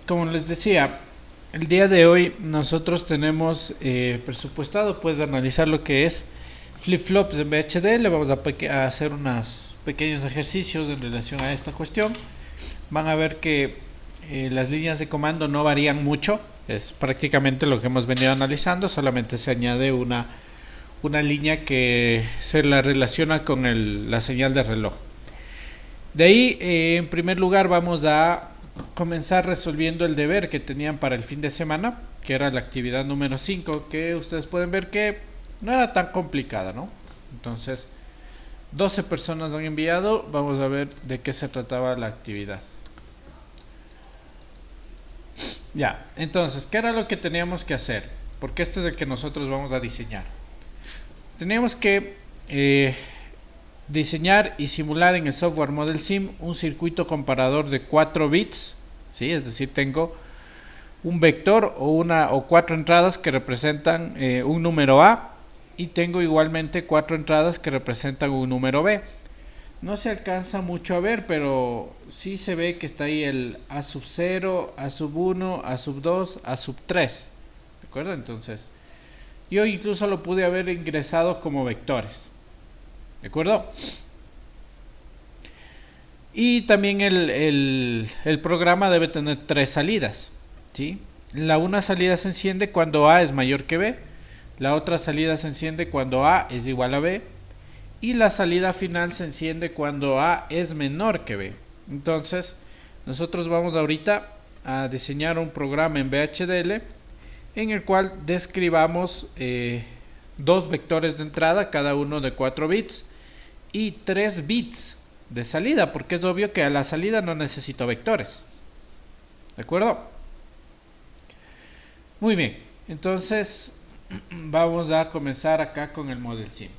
como les decía, el día de hoy nosotros tenemos presupuestado pues analizar lo que es flip-flops en VHDL. Vamos a hacer unos pequeños ejercicios en relación a esta cuestión. Van a ver que las líneas de comando no varían mucho, es prácticamente lo que hemos venido analizando, solamente se añade una línea que se la relaciona con la señal de reloj. De ahí, en primer lugar, vamos a comenzar resolviendo el deber que tenían para el fin de semana, que era la actividad número 5, que ustedes pueden ver que no era tan complicada, ¿no? Entonces, 12 personas han enviado. Vamos a ver de qué se trataba la actividad. Ya, entonces, ¿qué era lo que teníamos que hacer? Porque este es el que nosotros vamos a diseñar. Teníamos que diseñar y simular en el software Model Sim un circuito comparador de 4 bits, ¿sí? Es decir, tengo un vector o 4 entradas que representan un número A, y tengo igualmente 4 entradas que representan un número B. No se alcanza mucho a ver, pero sí se ve que está ahí el A sub 0, A sub 1, A sub 2, A sub 3. ¿De acuerdo? Entonces, yo incluso lo pude haber ingresado como vectores. ¿De acuerdo? Y también el programa debe tener 3 salidas, ¿sí? Una salida se enciende cuando A es mayor que B, la otra salida se enciende cuando A es igual a B, y la salida final se enciende cuando A es menor que B. Entonces, nosotros vamos ahorita a diseñar un programa en VHDL en el cual describamos 2 vectores de entrada, cada uno de 4 bits, y 3 bits de salida, porque es obvio que a la salida no necesito vectores. ¿De acuerdo? Muy bien, entonces vamos a comenzar acá con el Model Sim.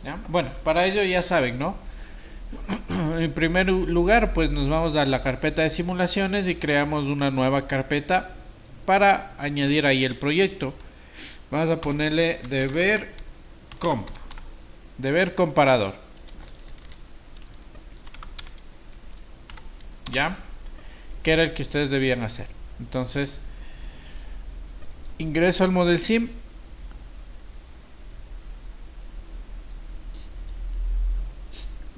¿Ya? Bueno, para ello ya saben, ¿no? En primer lugar, pues nos vamos a la carpeta de simulaciones y creamos una nueva carpeta para añadir ahí el proyecto. Vamos a ponerle deber comparador. ¿Ya? Que era el que ustedes debían hacer. Entonces, ingreso al Model Sim.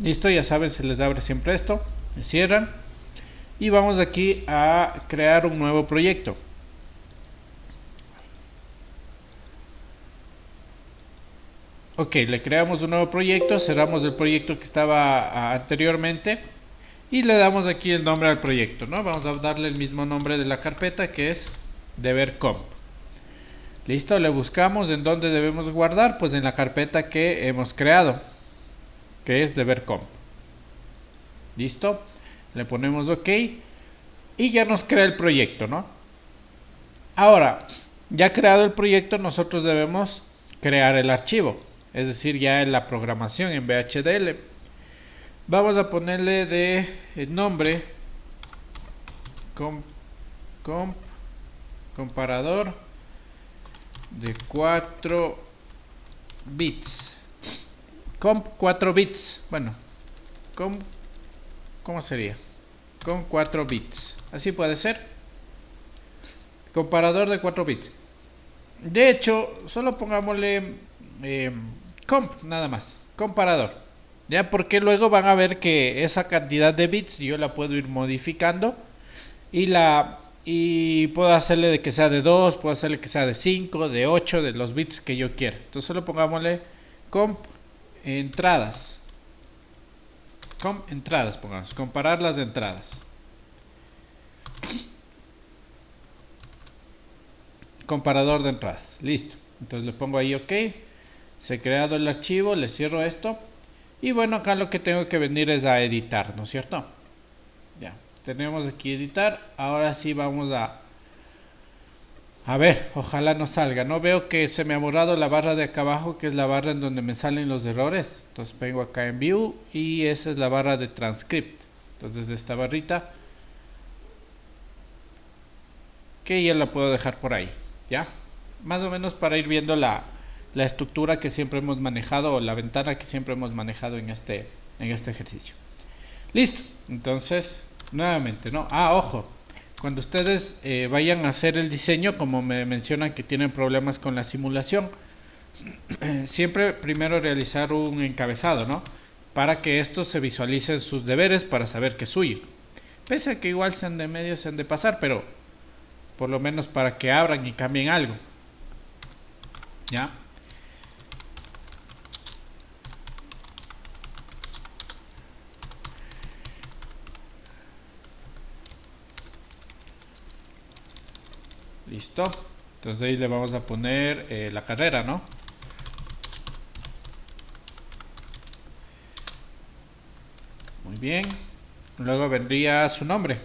Listo, ya saben, se les abre siempre esto, se cierran, y vamos aquí a crear un nuevo proyecto. Ok, le creamos un nuevo proyecto, cerramos el proyecto que estaba anteriormente y le damos aquí el nombre al proyecto, ¿no? Vamos a darle el mismo nombre de la carpeta, que es deber comp. Listo, le buscamos en dónde debemos guardar, pues en la carpeta que hemos creado, que es deber comp. Listo, le ponemos ok y ya nos crea el proyecto, ¿no? Ahora, ya creado el proyecto, nosotros debemos crear el archivo, es decir, ya en la programación en VHDL. Vamos a ponerle de nombre comparador de 4 bits. Comp 4 bits. Bueno, ¿cómo sería? Con 4 bits. Así puede ser. Comparador de 4 bits. De hecho, solo pongámosle comp nada más. Comparador. Ya, porque luego van a ver que esa cantidad de bits yo la puedo ir modificando y puedo hacerle de que sea de 2, puedo hacerle que sea de 5, de 8, de los bits que yo quiera. Entonces solo pongámosle comp entradas. Comp entradas, pongamos. Comparar las entradas. Comparador de entradas. Listo. Entonces le pongo ahí ok. Se ha creado el archivo, le cierro esto. Y bueno, acá lo que tengo que venir es a editar, ¿no es cierto? Ya, tenemos aquí editar. Ahora sí vamos a ver, ojalá no salga. No veo que se me ha borrado la barra de acá abajo, que es la barra en donde me salen los errores. Entonces vengo acá en View y esa es la barra de Transcript. Entonces esta barrita, que ya la puedo dejar por ahí, ¿ya? Más o menos para ir viendo la estructura que siempre hemos manejado, o la ventana que siempre hemos manejado en este ejercicio. Listo, entonces nuevamente, ¿no? Ojo, cuando ustedes vayan a hacer el diseño, como me mencionan que tienen problemas con la simulación, siempre primero realizar un encabezado, ¿no? Para que estos se visualicen sus deberes para saber que es suyo. Pese a que igual sean de medio, sean de pasar, pero por lo menos para que abran y cambien algo. ¿Ya? Listo. Entonces ahí le vamos a poner la carrera, ¿no? Muy bien. Luego vendría su nombre.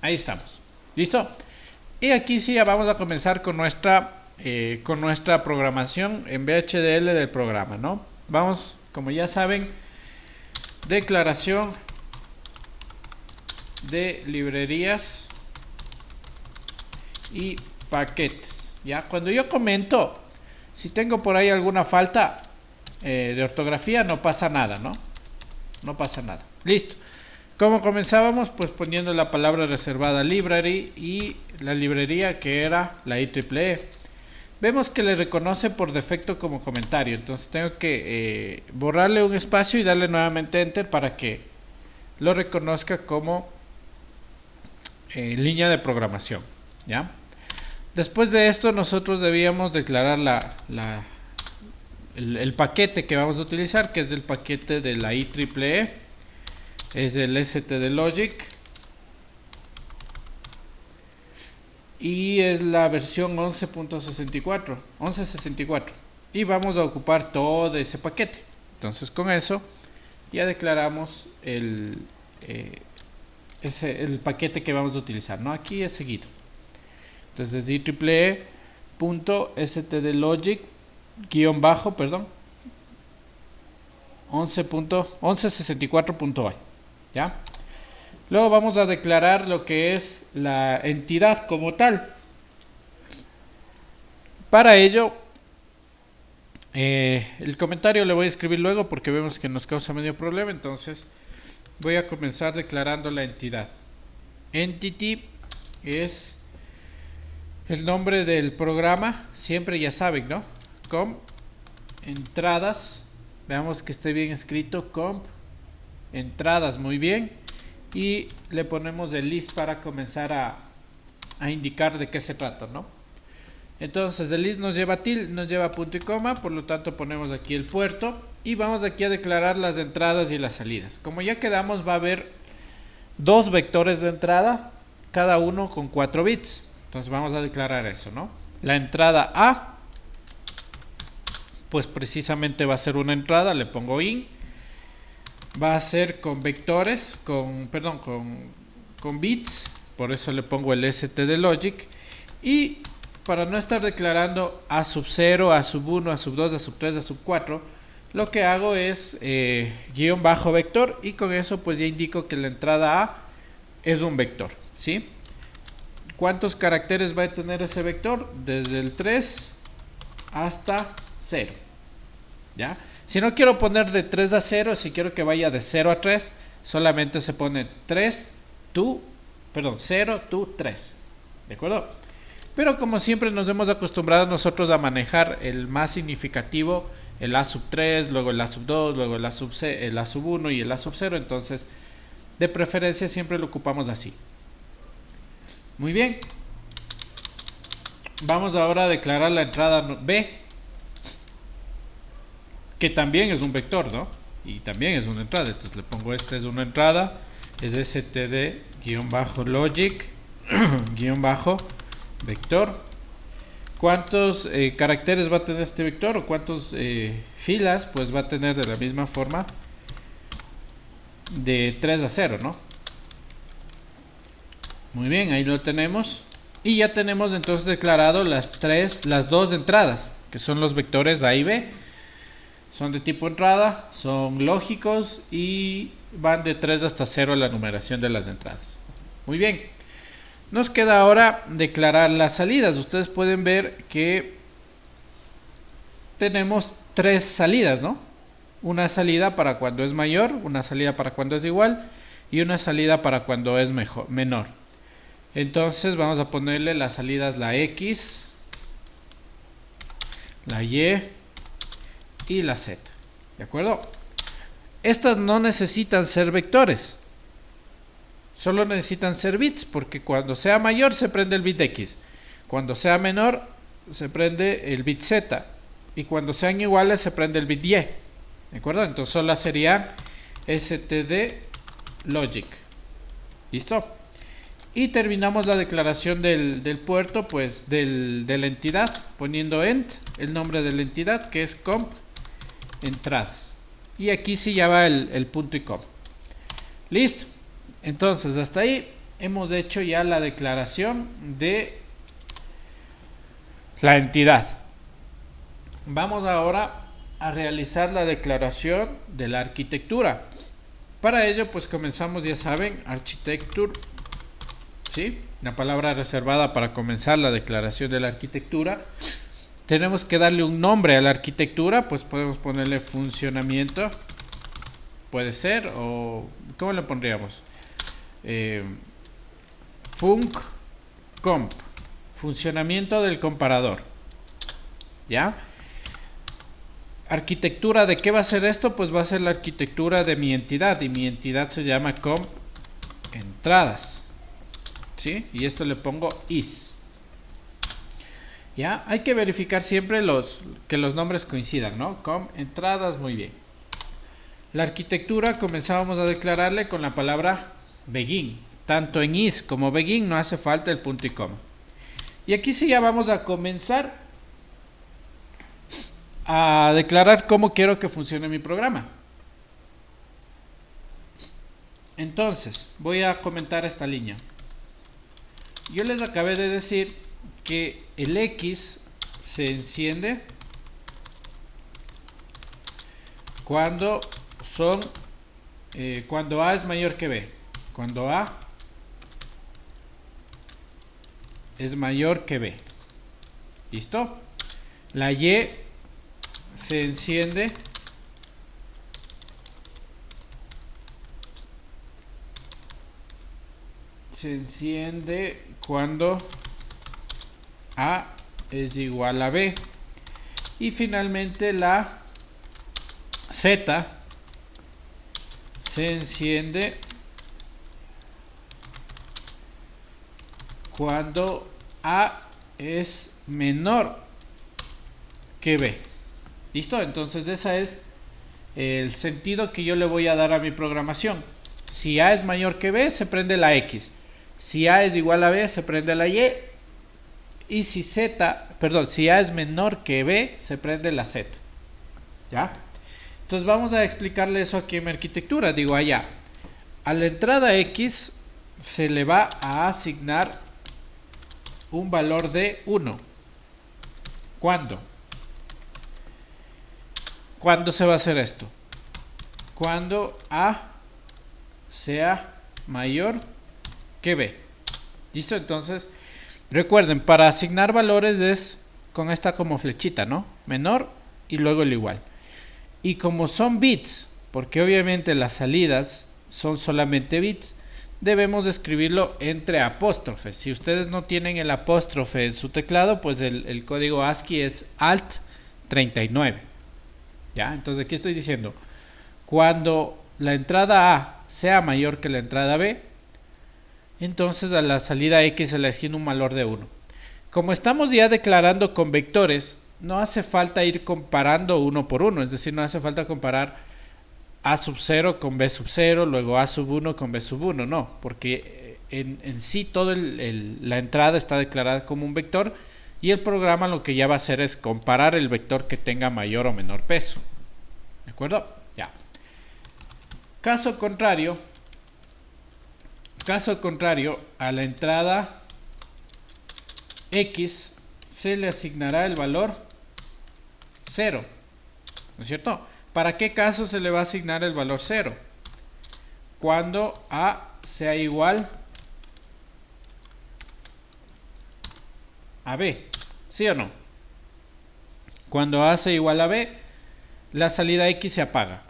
Ahí estamos. ¿Listo? Y aquí sí ya vamos a comenzar con nuestra programación en VHDL del programa, ¿no? Vamos, como ya saben, declaración de librerías y paquetes. Ya, cuando yo comento, si tengo por ahí alguna falta de ortografía, no pasa nada, ¿no? No pasa nada. Listo. Como comenzábamos, pues poniendo la palabra reservada library y la librería que era la IEEE. Vemos que le reconoce por defecto como comentario, entonces tengo que borrarle un espacio y darle nuevamente enter para que lo reconozca como línea de programación. ¿Ya? Después de esto nosotros debíamos declarar el paquete que vamos a utilizar, que es el paquete de la IEEE. Es el stdlogic y es la versión 11.64 y vamos a ocupar todo ese paquete. Entonces con eso ya declaramos el paquete que vamos a utilizar, ¿no? Aquí es seguido. Entonces IEEE.stdlogic perdón 11.64.8. ¿Ya? Luego vamos a declarar lo que es la entidad como tal. Para ello, el comentario le voy a escribir luego porque vemos que nos causa medio problema. Entonces voy a comenzar declarando la entidad. Entity es el nombre del programa, siempre ya saben, ¿no? Com entradas, veamos que esté bien escrito, comp entradas, muy bien, y le ponemos el list para comenzar a indicar de qué se trata, ¿no? Entonces el list nos lleva nos lleva punto y coma, por lo tanto ponemos aquí el puerto y vamos aquí a declarar las entradas y las salidas. Como ya quedamos, va a haber dos vectores de entrada, cada uno con 4 bits. Entonces vamos a declarar eso, ¿no? La entrada A, pues precisamente va a ser una entrada, le pongo in. Va a ser con vectores, con bits, por eso le pongo el stdlogic. Y para no estar declarando a sub 0, a sub 1, a sub 2, a sub 3, a sub 4, lo que hago es guión bajo vector, y con eso pues ya indico que la entrada A es un vector, ¿sí? ¿Cuántos caracteres va a tener ese vector? Desde el 3 hasta 0, ¿ya? Si no quiero poner de 3 a 0, si quiero que vaya de 0 a 3, solamente se pone 0, 3, ¿de acuerdo? Pero como siempre nos hemos acostumbrado nosotros a manejar el más significativo, el A sub 3, luego el A sub 2, luego el A sub 1 y el A sub 0, entonces de preferencia siempre lo ocupamos así. Muy bien. Vamos ahora a declarar la entrada B, que también es un vector, ¿no? Y también es una entrada. Entonces le pongo esta es una entrada, es std-vector. ¿Cuántos caracteres va a tener este vector o cuántas filas? Pues va a tener de la misma forma de 3 a 0, ¿no? Muy bien, ahí lo tenemos. Y ya tenemos entonces declarado las dos entradas, que son los vectores A y B. Son de tipo entrada, son lógicos y van de 3 hasta 0 la numeración de las entradas. Muy bien. Nos queda ahora declarar las salidas. Ustedes pueden ver que tenemos 3 salidas, ¿no? Una salida para cuando es mayor, una salida para cuando es igual y una salida para cuando es menor. Entonces vamos a ponerle las salidas la X, la Y y la Z. ¿De acuerdo? Estas no necesitan ser vectores. Solo necesitan ser bits, porque cuando sea mayor se prende el bit X. Cuando sea menor se prende el bit Z. Y cuando sean iguales se prende el bit Y. ¿De acuerdo? Entonces solo sería std logic. ¿Listo? Y terminamos la declaración del puerto, pues de la entidad, poniendo ent, el nombre de la entidad, que es comp entradas. Y aquí sí ya va el punto y coma. Listo. Entonces hasta ahí hemos hecho ya la declaración de la entidad. Vamos ahora a realizar la declaración de la arquitectura. Para ello pues comenzamos, ya saben, architecture, ¿sí? La palabra reservada para comenzar la declaración de la arquitectura. Tenemos que darle un nombre a la arquitectura, pues podemos ponerle funcionamiento, puede ser, o ¿cómo le pondríamos? Func comp, funcionamiento del comparador, ¿ya? Arquitectura, ¿de qué va a ser esto? Pues va a ser la arquitectura de mi entidad, y mi entidad se llama comp entradas, ¿sí? Y esto le pongo is. ¿Ya? Hay que verificar siempre que los nombres coincidan, ¿no? Comp entradas, muy bien. La arquitectura comenzábamos a declararle con la palabra begin. Tanto en is como begin no hace falta el punto y coma. Y aquí sí ya vamos a comenzar a declarar cómo quiero que funcione mi programa. Entonces, voy a comentar esta línea. Yo les acabé de decir que el X se enciende cuando cuando A es mayor que B. Cuando A es mayor que B. ¿Listo? La Y se enciende cuando A es igual a B. Y finalmente la Z se enciende cuando A es menor que B. ¿Listo? Entonces ese es el sentido que yo le voy a dar a mi programación. Si A es mayor que B, se prende la X. Si A es igual a B, se prende la Y. Y si A es menor que B, se prende la Z. ¿Ya? Entonces vamos a explicarle eso aquí en mi arquitectura. Digo allá, a la entrada X se le va a asignar un valor de 1. ¿Cuándo? ¿Cuándo se va a hacer esto? Cuando A sea mayor que B. ¿Listo? Entonces, recuerden, para asignar valores es con esta como flechita, ¿no? Menor y luego el igual. Y como son bits, porque obviamente las salidas son solamente bits, debemos escribirlo entre apóstrofes. Si ustedes no tienen el apóstrofe en su teclado, pues el código ASCII es Alt 39. ¿Ya? Entonces aquí estoy diciendo, cuando la entrada A sea mayor que la entrada B, entonces a la salida X se le asigna un valor de 1. Como estamos ya declarando con vectores, no hace falta ir comparando uno por uno, es decir, no hace falta comparar A sub 0 con B sub 0, luego A sub 1 con B sub 1, no, porque en sí toda la entrada está declarada como un vector y el programa lo que ya va a hacer es comparar el vector que tenga mayor o menor peso. ¿De acuerdo? Ya. Caso contrario, a la entrada X se le asignará el valor 0, ¿no es cierto? ¿Para qué caso se le va a asignar el valor 0? cuando A sea igual a B, ¿sí o no? Cuando A sea igual a B, la salida X se apaga.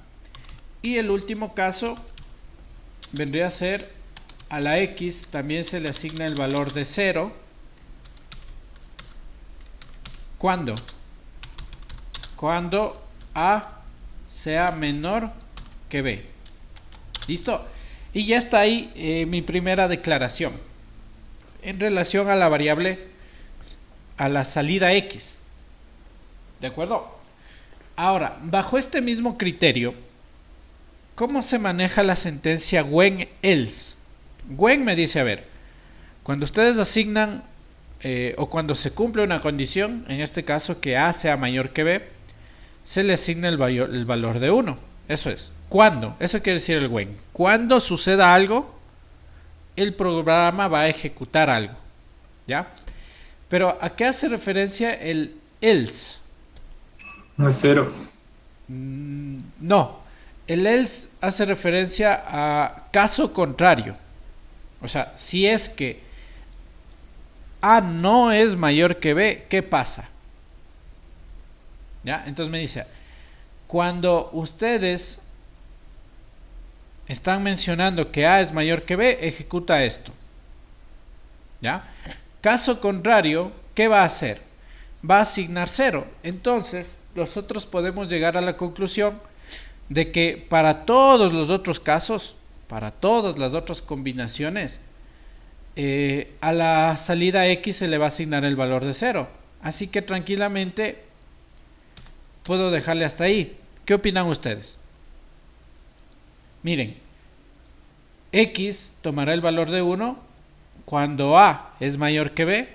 Y el último caso vendría a ser a la X también se le asigna el valor de 0. ¿Cuándo? Cuando A sea menor que B. ¿Listo? Y ya está ahí mi primera declaración en relación a la variable, a la salida X. ¿De acuerdo? Ahora, bajo este mismo criterio, ¿cómo se maneja la sentencia when else? When me dice, a ver, cuando ustedes asignan o cuando se cumple una condición, en este caso que A sea mayor que B, se le asigna el valor de 1. Eso es. ¿Cuándo? Eso quiere decir el when. Cuando suceda algo, el programa va a ejecutar algo. ¿Ya? Pero ¿a qué hace referencia el else? No es 0. No. El else hace referencia a caso contrario. O sea, si es que A no es mayor que B, ¿qué pasa? ¿Ya? Entonces me dice, cuando ustedes están mencionando que A es mayor que B, ejecuta esto. ¿Ya? Caso contrario, ¿qué va a hacer? Va a asignar 0. Entonces, nosotros podemos llegar a la conclusión de que para todos los otros casos, para todas las otras combinaciones, a la salida X se le va a asignar el valor de 0. Así que tranquilamente puedo dejarle hasta ahí. ¿Qué opinan ustedes? Miren, X tomará el valor de 1 cuando A es mayor que B,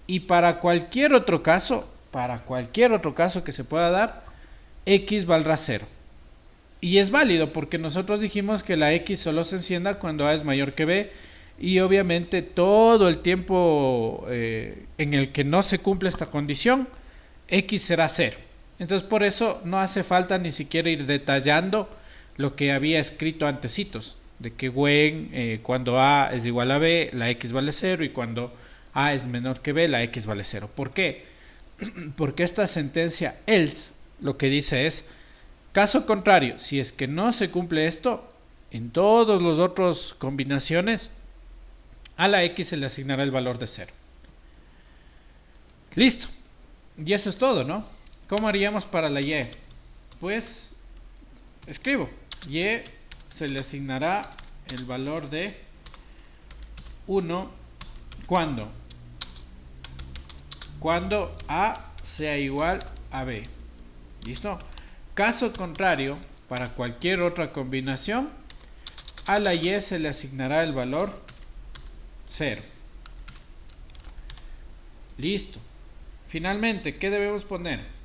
y para cualquier otro caso que se pueda dar, X valdrá 0. Y es válido porque nosotros dijimos que la X solo se encienda cuando A es mayor que B, y obviamente todo el tiempo en el que no se cumple esta condición, X será 0. Entonces por eso no hace falta ni siquiera ir detallando lo que había escrito antecitos, de que when cuando A es igual a B, la X vale 0, y cuando A es menor que B, la X vale 0. ¿Por qué? Porque esta sentencia else lo que dice es, caso contrario, si es que no se cumple esto, en todas las otras combinaciones, a la X se le asignará el valor de 0. Listo. Y eso es todo, ¿no? ¿Cómo haríamos para la Y? Pues escribo, Y se le asignará el valor de 1 cuando A sea igual a B. ¿Listo? Caso contrario, para cualquier otra combinación, a la Y se le asignará el valor 0. Listo. Finalmente, ¿qué debemos poner?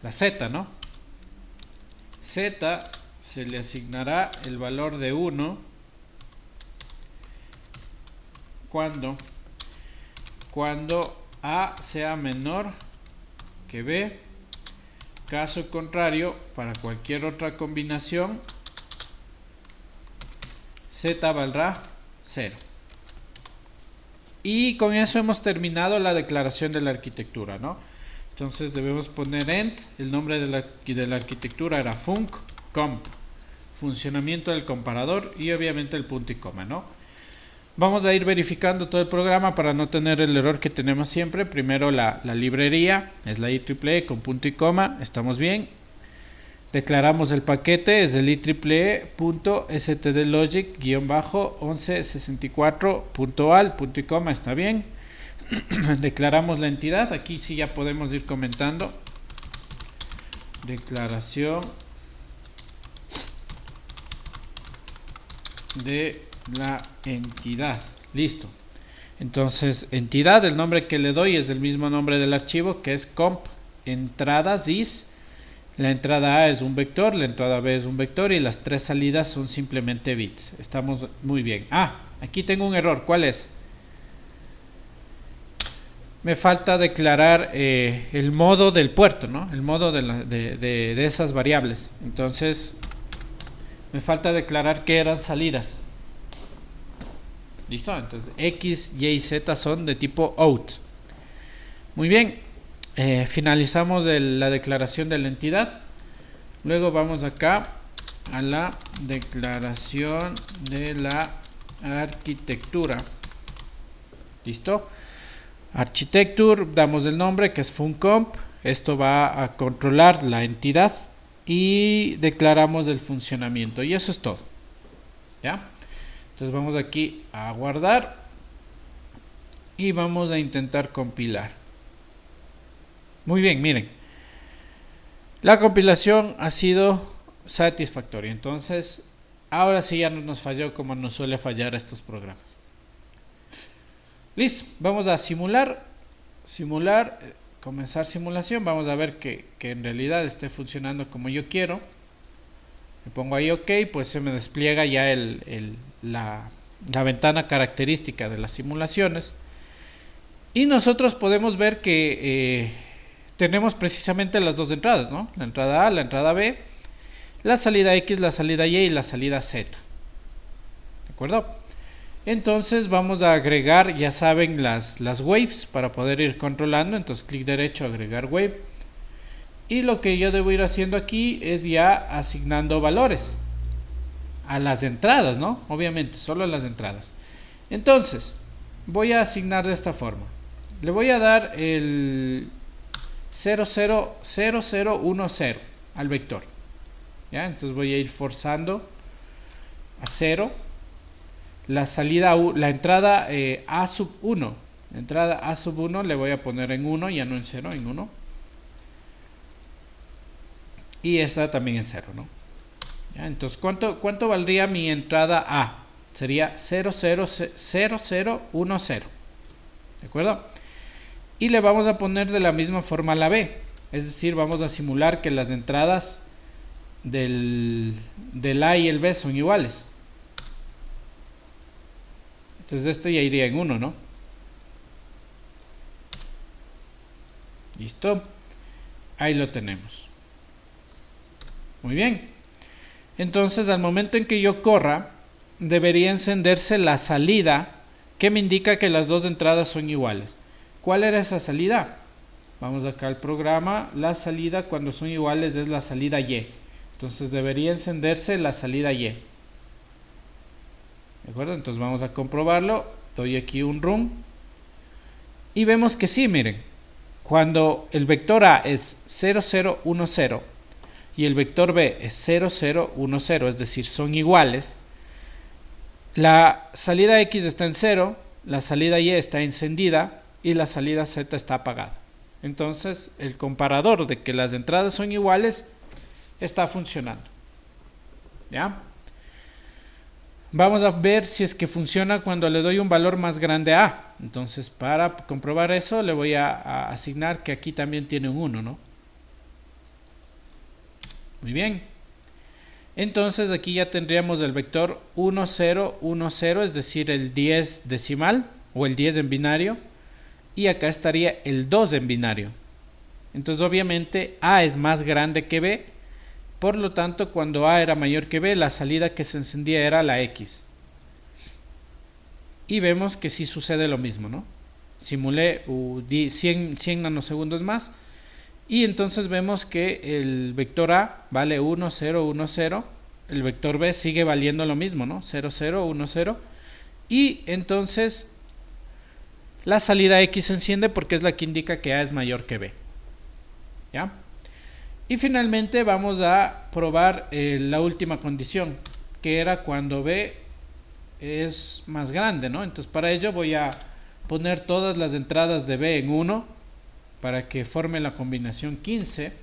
La Z, ¿no? Z se le asignará el valor de 1 cuando A sea menor que B. Caso contrario, para cualquier otra combinación, Z valdrá 0. Y con eso hemos terminado la declaración de la arquitectura, ¿no? Entonces debemos poner end, el nombre de la arquitectura era func comp, funcionamiento del comparador, y obviamente el punto y coma, ¿no? Vamos a ir verificando todo el programa para no tener el error que tenemos siempre. Primero la librería, es la IEEE con punto y coma, estamos bien. Declaramos el paquete, es el IEEE.stdlogic-1164.al, punto y coma, está bien. Declaramos la entidad, aquí sí ya podemos ir comentando. Declaración de la entidad, listo. Entonces, entidad, el nombre que le doy es el mismo nombre del archivo, que es comp entradas is. La entrada A es un vector, la entrada B es un vector, y las tres salidas son simplemente bits. Estamos muy bien. Aquí tengo un error. ¿Cuál es? Me falta declarar el modo del puerto, ¿no? El modo de esas variables. Entonces, Me falta declarar que eran salidas. ¿Listo? Entonces X, Y y Z son de tipo out. Muy bien. Finalizamos la declaración de la entidad. Luego vamos acá a la declaración de la arquitectura. ¿Listo? Architecture, damos el nombre que es funcomp. Esto va a controlar la entidad y declaramos el funcionamiento. Y eso es todo. ¿Ya? Entonces vamos aquí a guardar y vamos a intentar compilar. Muy bien, miren. La compilación ha sido satisfactoria. Entonces, ahora sí ya no nos falló como nos suele fallar estos programas. Listo, vamos a simular. Comenzar simulación. Vamos a ver que en realidad esté funcionando como yo quiero. Le pongo ahí OK, pues se me despliega ya la ventana característica de las simulaciones. Y nosotros podemos ver que tenemos precisamente las dos entradas, ¿no? La entrada A, la entrada B, la salida X, la salida Y y la salida Z. ¿De acuerdo? Entonces vamos a agregar, ya saben, las waves para poder ir controlando. Entonces clic derecho, agregar wave. Y lo que yo debo ir haciendo aquí es ya asignando valores a las entradas, ¿no? Obviamente, solo a las entradas. Entonces, voy a asignar de esta forma. Le voy a dar el 000010 al vector. ¿Ya? Entonces voy a ir forzando a 0. La salida, la entrada A sub 1. La entrada A sub 1 le voy a poner en 1, ya no en 0, en 1. Y esta también en 0, ¿no? ¿Ya? Entonces, ¿cuánto valdría mi entrada A? Sería 000010. ¿De acuerdo? Y le vamos a poner de la misma forma la B. Es decir, vamos a simular que las entradas del A y el B son iguales. Entonces esto ya iría en 1, ¿no? Listo. Ahí lo tenemos. Muy bien. Entonces al momento en que yo corra, debería encenderse la salida que me indica que las dos entradas son iguales. ¿Cuál era esa salida? Vamos acá al programa. La salida cuando son iguales es la salida Y. Entonces debería encenderse la salida Y. ¿De acuerdo? Entonces vamos a comprobarlo. Doy aquí un run. Y vemos que sí, miren. Cuando el vector A es 0010 y el vector B es 0010, es decir, son iguales, la salida X está en 0, la salida Y está encendida y la salida Z está apagada. Entonces, el comparador de que las entradas son iguales está funcionando. ¿Ya? Vamos a ver si es que funciona cuando le doy un valor más grande a A. Entonces, para comprobar eso, le voy a asignar que aquí también tiene un 1, ¿no? Muy bien. Entonces, aquí ya tendríamos el vector 1010, es decir, el 10 decimal o el 10 en binario. Y acá estaría el 2 en binario. Entonces, obviamente, A es más grande que B. Por lo tanto, cuando A era mayor que B, la salida que se encendía era la X. Y vemos que sí sucede lo mismo, ¿no? Simulé 100 nanosegundos más. Y entonces vemos que el vector A vale 1010. El vector B sigue valiendo lo mismo, ¿no? 0010. Y entonces la salida X se enciende porque es la que indica que A es mayor que B. ¿Ya? Y finalmente vamos a probar la última condición, que era cuando B es más grande, ¿no? Entonces para ello voy a poner todas las entradas de B en 1 para que forme la combinación 15.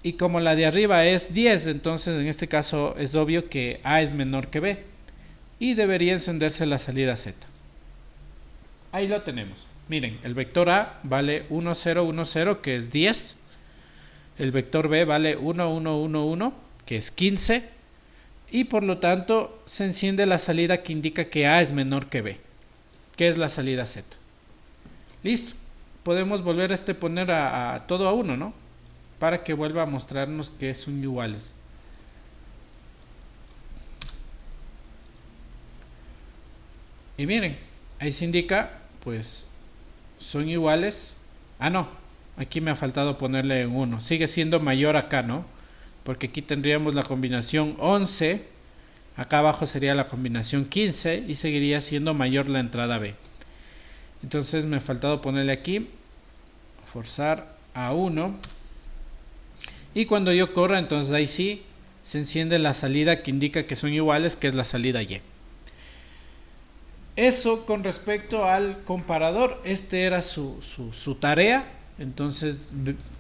Y como la de arriba es 10, entonces en este caso es obvio que A es menor que B. Y debería encenderse la salida Z. Ahí lo tenemos. Miren, el vector A vale 1010, que es 10. El vector B vale 1111, que es 15. Y por lo tanto se enciende la salida que indica que A es menor que B, que es la salida Z. Listo. Podemos volver a poner a todo a 1, ¿no? Para que vuelva a mostrarnos que son iguales. Y miren, ahí se indica, pues son iguales. Ah, no, aquí me ha faltado ponerle en 1. Sigue siendo mayor acá, ¿no? Porque aquí tendríamos la combinación 11. Acá abajo sería la combinación 15 y seguiría siendo mayor la entrada B. Entonces me ha faltado ponerle aquí, forzar a 1. Y cuando yo corra, entonces ahí sí se enciende la salida que indica que son iguales, que es la salida Y. Eso con respecto al comparador. Este era su tarea. Entonces,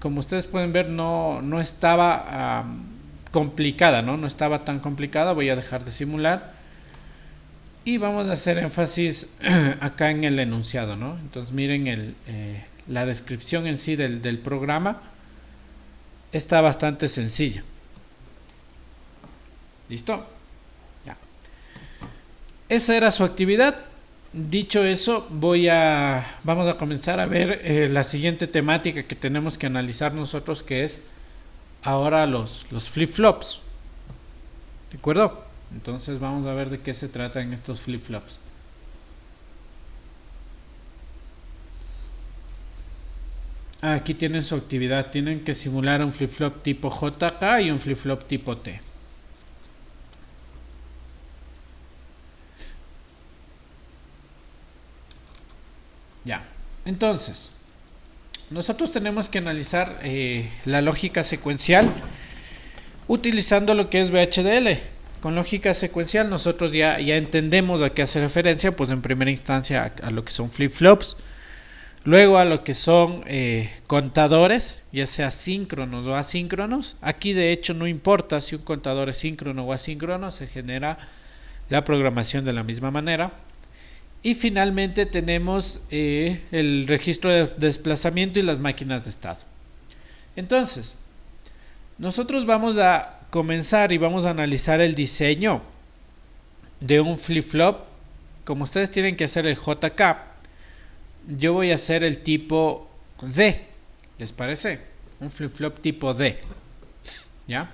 como ustedes pueden ver, no estaba complicada, ¿no? No estaba tan complicada. Voy a dejar de simular. Y vamos a hacer énfasis acá en el enunciado, ¿no? Entonces miren la descripción en sí del programa. Está bastante sencilla. ¿Listo? Ya. Esa era su actividad. Dicho eso, vamos a comenzar a ver la siguiente temática que tenemos que analizar nosotros, que es ahora los flip-flops. ¿De acuerdo? Entonces vamos a ver de qué se trata en estos flip-flops. Aquí tienen su actividad. Tienen que simular un flip-flop tipo JK y un flip-flop tipo T. Ya. Entonces, nosotros tenemos que analizar la lógica secuencial utilizando lo que es VHDL. Con lógica secuencial nosotros ya entendemos a qué hace referencia, pues en primera instancia a lo que son flip-flops, luego a lo que son contadores, ya sea síncronos o asíncronos. Aquí de hecho no importa si un contador es síncrono o asíncrono, se genera la programación de la misma manera. Y finalmente tenemos el registro de desplazamiento y las máquinas de estado. Entonces, nosotros vamos a comenzar y vamos a analizar el diseño de un flip-flop. Como ustedes tienen que hacer el JK, yo voy a hacer el tipo D. ¿Les parece? Un flip-flop tipo D. ¿Ya?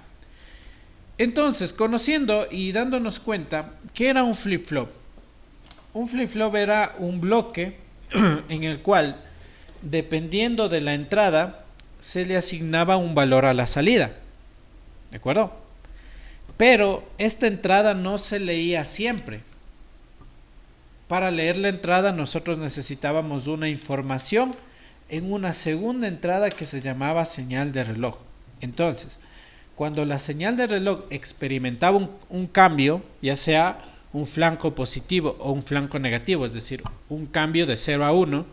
Entonces, conociendo y dándonos cuenta, ¿qué era un flip-flop? Un flip-flop era un bloque en el cual, dependiendo de la entrada, se le asignaba un valor a la salida. ¿De acuerdo? Pero esta entrada no se leía siempre. Para leer la entrada nosotros necesitábamos una información en una segunda entrada que se llamaba señal de reloj. Entonces, cuando la señal de reloj experimentaba un cambio, ya sea un flanco positivo o un flanco negativo, es decir, un cambio de 0 a 1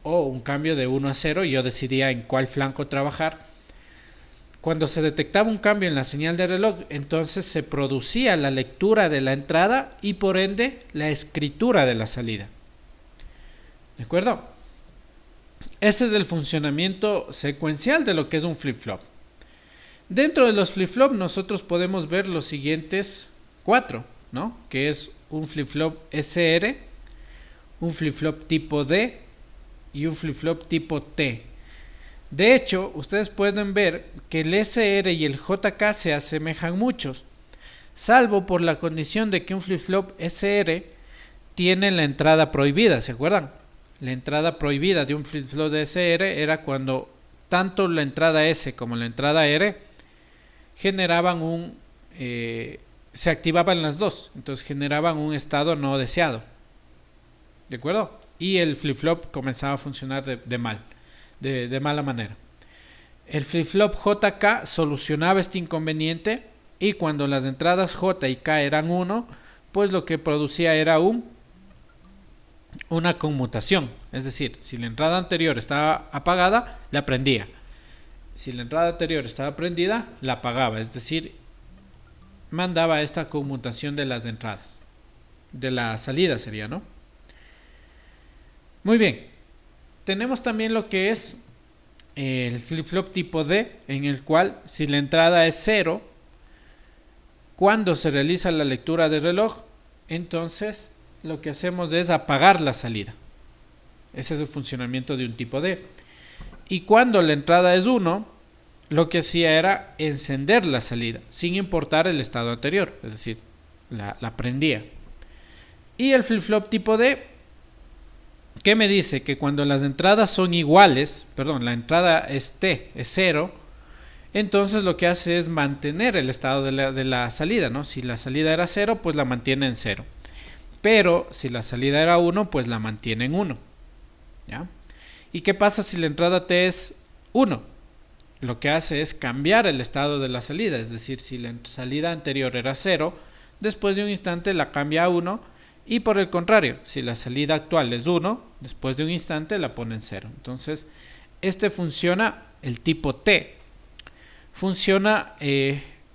o un cambio de 1 a 0, yo decidía en cuál flanco trabajar. Cuando se detectaba un cambio en la señal de reloj, entonces se producía la lectura de la entrada y por ende la escritura de la salida. ¿De acuerdo? Ese es el funcionamiento secuencial de lo que es un flip-flop. Dentro de los flip-flop nosotros podemos ver los siguientes 4, ¿no? Que es un flip-flop SR, un flip-flop tipo D y un flip-flop tipo T. De hecho, ustedes pueden ver que el SR y el JK se asemejan muchos, salvo por la condición de que un flip-flop SR tiene la entrada prohibida, ¿se acuerdan? La entrada prohibida de un flip-flop de SR era cuando tanto la entrada S como la entrada R generaban se activaban las dos, entonces generaban un estado no deseado, ¿de acuerdo? Y el flip-flop comenzaba a funcionar de mala manera. El flip-flop JK solucionaba este inconveniente y cuando las entradas J y K eran 1, pues lo que producía era una conmutación, es decir, si la entrada anterior estaba apagada, la prendía. Si la entrada anterior estaba prendida, la apagaba, es decir, mandaba esta conmutación de las entradas. De la salida sería, ¿no? Muy bien. Tenemos también lo que es el flip-flop tipo D, en el cual si la entrada es 0, cuando se realiza la lectura del reloj, entonces lo que hacemos es apagar la salida. Ese es el funcionamiento de un tipo D. Y cuando la entrada es 1, lo que hacía era encender la salida, sin importar el estado anterior, es decir, la prendía. Y el flip-flop tipo D, ¿qué me dice? Que cuando las entradas son iguales, perdón, la entrada es T, es 0, entonces lo que hace es mantener el estado de la salida, ¿no? Si la salida era 0, pues la mantiene en 0. Pero si la salida era 1, pues la mantiene en 1. ¿Ya? ¿Y qué pasa si la entrada T es 1? Lo que hace es cambiar el estado de la salida, es decir, si la salida anterior era 0, después de un instante la cambia a 1, y por el contrario, si la salida actual es 1, después de un instante la pone en 0. Entonces, este funciona, el tipo T, funciona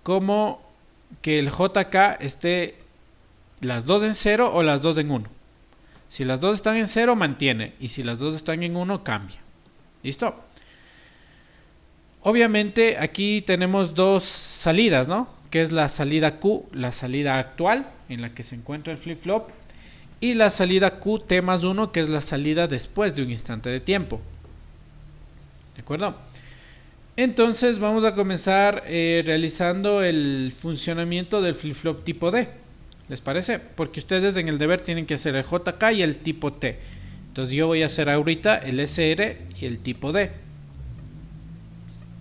como que el JK esté las dos en 0 o las dos en 1. Si las dos están en 0, mantiene, y si las dos están en 1, cambia. ¿Listo? Obviamente aquí tenemos dos salidas, ¿no? Que es la salida Q, la salida actual en la que se encuentra el flip-flop, y la salida QT más 1, que es la salida después de un instante de tiempo. ¿De acuerdo? Entonces vamos a comenzar realizando el funcionamiento del flip-flop tipo D. ¿Les parece? Porque ustedes en el deber tienen que hacer el JK y el tipo T. Entonces yo voy a hacer ahorita el SR y el tipo D.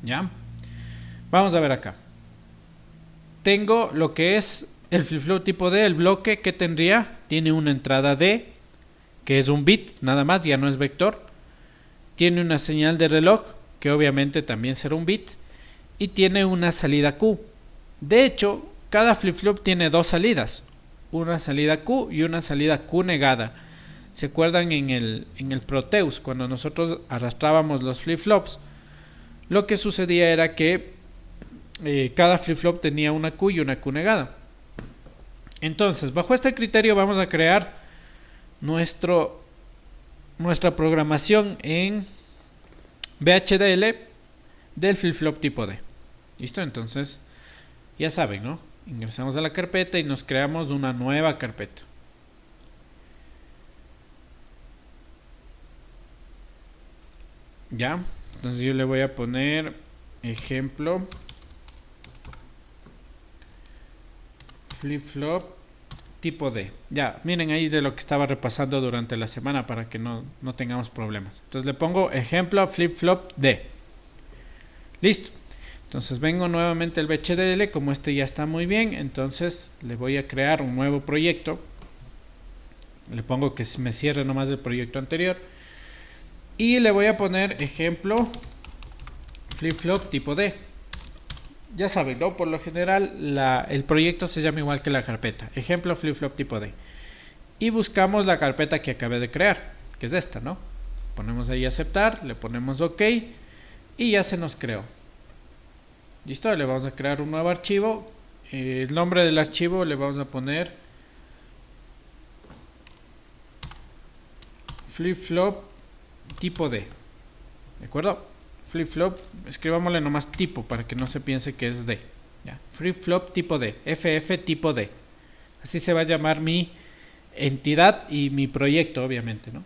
¿Ya? Vamos a ver acá. Tengo lo que es el flip-flop tipo D, el bloque que tendría, tiene una entrada D, que es un bit, nada más, ya no es vector. Tiene una señal de reloj, que obviamente también será un bit. Y tiene una salida Q. De hecho, cada flip-flop tiene dos salidas. Una salida Q y una salida Q negada. ¿Se acuerdan en el Proteus, cuando nosotros arrastrábamos los flip-flops? Lo que sucedía era que cada flip-flop tenía una Q y una Q negada. Entonces, bajo este criterio vamos a crear nuestra programación en VHDL del flip-flop tipo D. ¿Listo? Entonces, ya saben, ¿no? Ingresamos a la carpeta y nos creamos una nueva carpeta. ¿Ya? Entonces yo le voy a poner ejemplo flip-flop tipo D. Ya, miren ahí de lo que estaba repasando durante la semana para que no tengamos problemas. Entonces le pongo ejemplo flip-flop D. Listo. Entonces vengo nuevamente al VHDL, como este ya está muy bien, entonces le voy a crear un nuevo proyecto. Le pongo que me cierre nomás el proyecto anterior. Y le voy a poner ejemplo flip-flop tipo D. Ya saben, ¿no? Por lo general el proyecto se llama igual que la carpeta. Ejemplo flip-flop tipo D. Y buscamos la carpeta que acabé de crear, que es esta, ¿no? Ponemos ahí aceptar, le ponemos OK y ya se nos creó. Listo, le vamos a crear un nuevo archivo. El nombre del archivo le vamos a poner flip-flop tipo D. ¿De acuerdo? Flip-flop, escribámosle nomás tipo para que no se piense que es D. Flip-flop tipo D, FF tipo D. Así se va a llamar mi entidad y mi proyecto, obviamente, ¿no?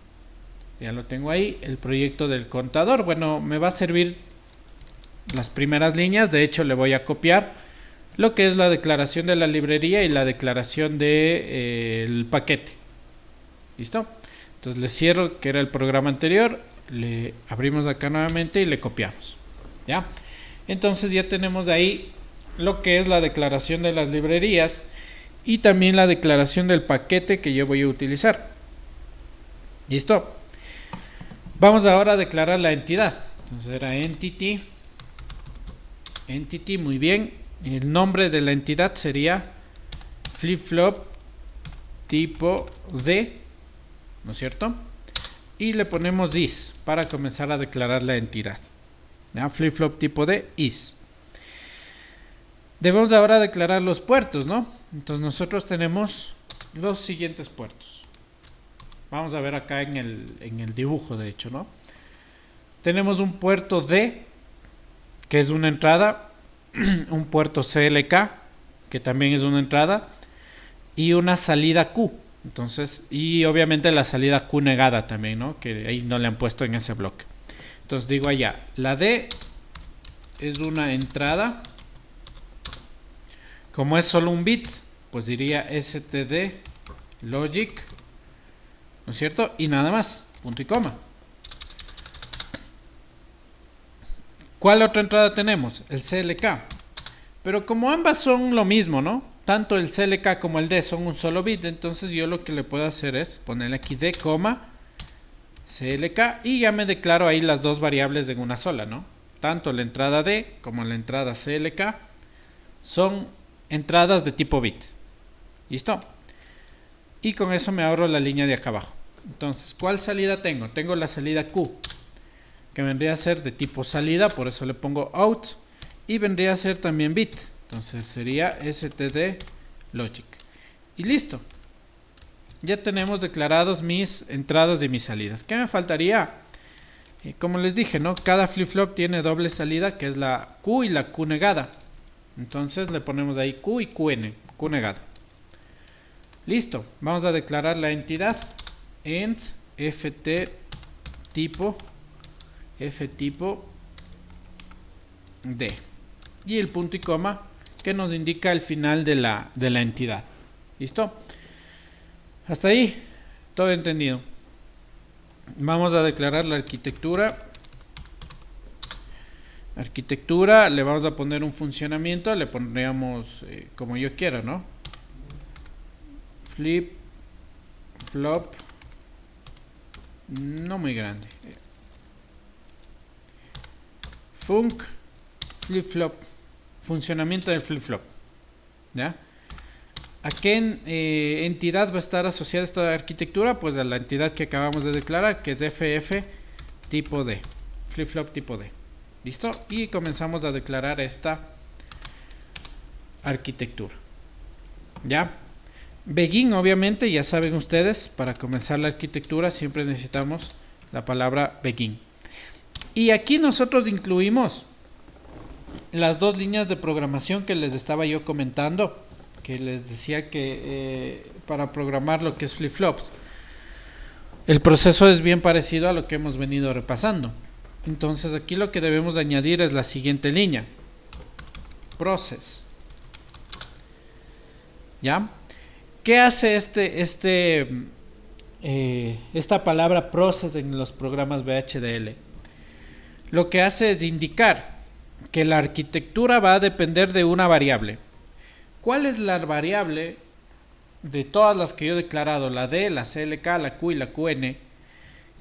Ya lo tengo ahí, el proyecto del contador. Bueno, me va a servir las primeras líneas. De hecho, le voy a copiar lo que es la declaración de la librería y la declaración del paquete. ¿Listo? Entonces le cierro, que era el programa anterior, le abrimos acá nuevamente y le copiamos. ¿Ya? Entonces ya tenemos ahí lo que es la declaración de las librerías y también la declaración del paquete que yo voy a utilizar. ¿Listo? Vamos ahora a declarar la entidad. Entonces era entity, muy bien. El nombre de la entidad sería flip-flop tipo D, ¿no es cierto? Y le ponemos is para comenzar a declarar la entidad. Flip-flop tipo D, is. Debemos ahora declarar los puertos, ¿no? Entonces nosotros tenemos los siguientes puertos. Vamos a ver acá en el dibujo, de hecho, ¿no? Tenemos un puerto D, que es una entrada, un puerto CLK, que también es una entrada, y una salida Q. Entonces, y obviamente la salida Q negada también, ¿no? Que ahí no le han puesto en ese bloque. Entonces digo allá, la D es una entrada. Como es solo un bit, pues diría std logic, ¿no es cierto? Y nada más, punto y coma. ¿Cuál otra entrada tenemos? El CLK. Pero como ambas son lo mismo, ¿no? Tanto el CLK como el D son un solo bit, entonces yo lo que le puedo hacer es ponerle aquí D, CLK, y ya me declaro ahí las dos variables en una sola, ¿no? Tanto la entrada D como la entrada CLK son entradas de tipo bit. ¿Listo? Y con eso me ahorro la línea de acá abajo. Entonces, ¿cuál salida tengo? Tengo la salida Q, que vendría a ser de tipo salida, por eso le pongo out, y vendría a ser también bit, entonces sería std logic, y listo. Ya tenemos declarados mis entradas y mis salidas. ¿Qué me faltaría? Como les dije, ¿no? Cada flip-flop tiene doble salida, que es la Q y la Q negada. Entonces le ponemos ahí Q y QN, Q negada. Listo, vamos a declarar la entidad ent ft tipo D y el punto y coma que nos indica el final de la entidad. ¿Listo? Hasta ahí, todo entendido. Vamos a declarar la arquitectura. Le vamos a poner un funcionamiento, le pondríamos como yo quiera, ¿no? Flip, flop, no muy grande. Func, flip flop, funcionamiento del flip flop. ¿Ya? ¿A qué entidad va a estar asociada esta arquitectura? Pues a la entidad que acabamos de declarar, que es FF tipo D, flip flop tipo D. ¿Listo? Y comenzamos a declarar esta arquitectura. ¿Ya? Begin, obviamente, ya saben ustedes, para comenzar la arquitectura siempre necesitamos la palabra begin. Y aquí nosotros incluimos las dos líneas de programación que les estaba yo comentando, que les decía que para programar lo que es flip-flops, el proceso es bien parecido a lo que hemos venido repasando. Entonces aquí lo que debemos añadir es la siguiente línea. Process. ¿Ya? ¿Qué hace esta palabra process en los programas VHDL? Lo que hace es indicar que la arquitectura va a depender de una variable. ¿Cuál es la variable de todas las que yo he declarado? La D, la CLK, la Q y la QN.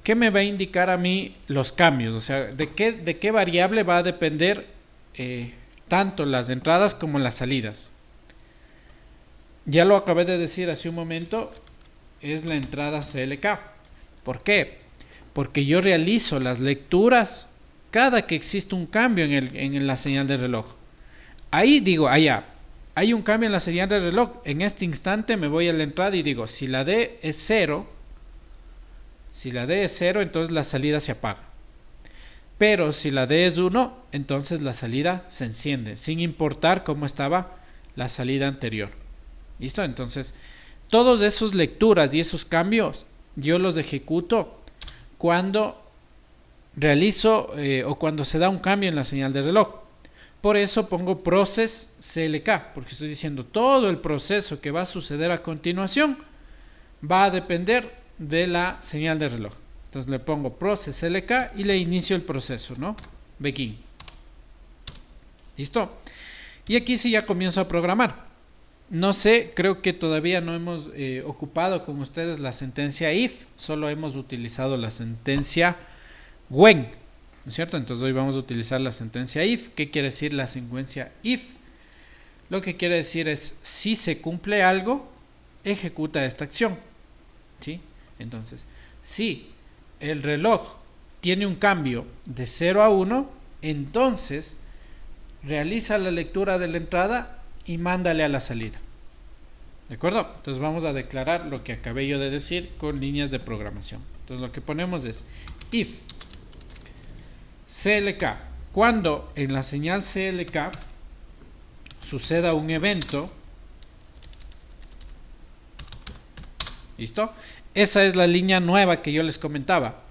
¿Qué me va a indicar a mí los cambios? O sea, ¿de qué variable va a depender tanto las entradas como las salidas? Ya lo acabé de decir hace un momento, es la entrada CLK. ¿Por qué? Porque yo realizo las lecturas cada que existe un cambio en la señal de reloj. Ahí digo, allá, hay un cambio en la señal de reloj. En este instante me voy a la entrada y digo, si la D es 0, entonces la salida se apaga. Pero si la D es 1, entonces la salida se enciende, sin importar cómo estaba la salida anterior. ¿Listo? Entonces, todos esos lecturas y esos cambios, yo los ejecuto cuando realizo o cuando se da un cambio en la señal de reloj. Por eso pongo process CLK, porque estoy diciendo todo el proceso que va a suceder a continuación va a depender de la señal de reloj. Entonces le pongo process CLK y le inicio el proceso, ¿no? Begin. ¿Listo? Y aquí sí ya comienzo a programar. No sé, creo que todavía no hemos ocupado con ustedes la sentencia if, solo hemos utilizado la sentencia when, ¿no es cierto? Entonces hoy vamos a utilizar la sentencia if. ¿Qué quiere decir la secuencia if? Lo que quiere decir es, si se cumple algo, ejecuta esta acción, ¿sí? Entonces, si el reloj tiene un cambio de 0 a 1, entonces realiza la lectura de la entrada y mándale a la salida. ¿De acuerdo? Entonces vamos a declarar lo que acabé yo de decir con líneas de programación. Entonces lo que ponemos es if CLK, cuando en la señal CLK suceda un evento, ¿listo? Esa es la línea nueva que yo les comentaba.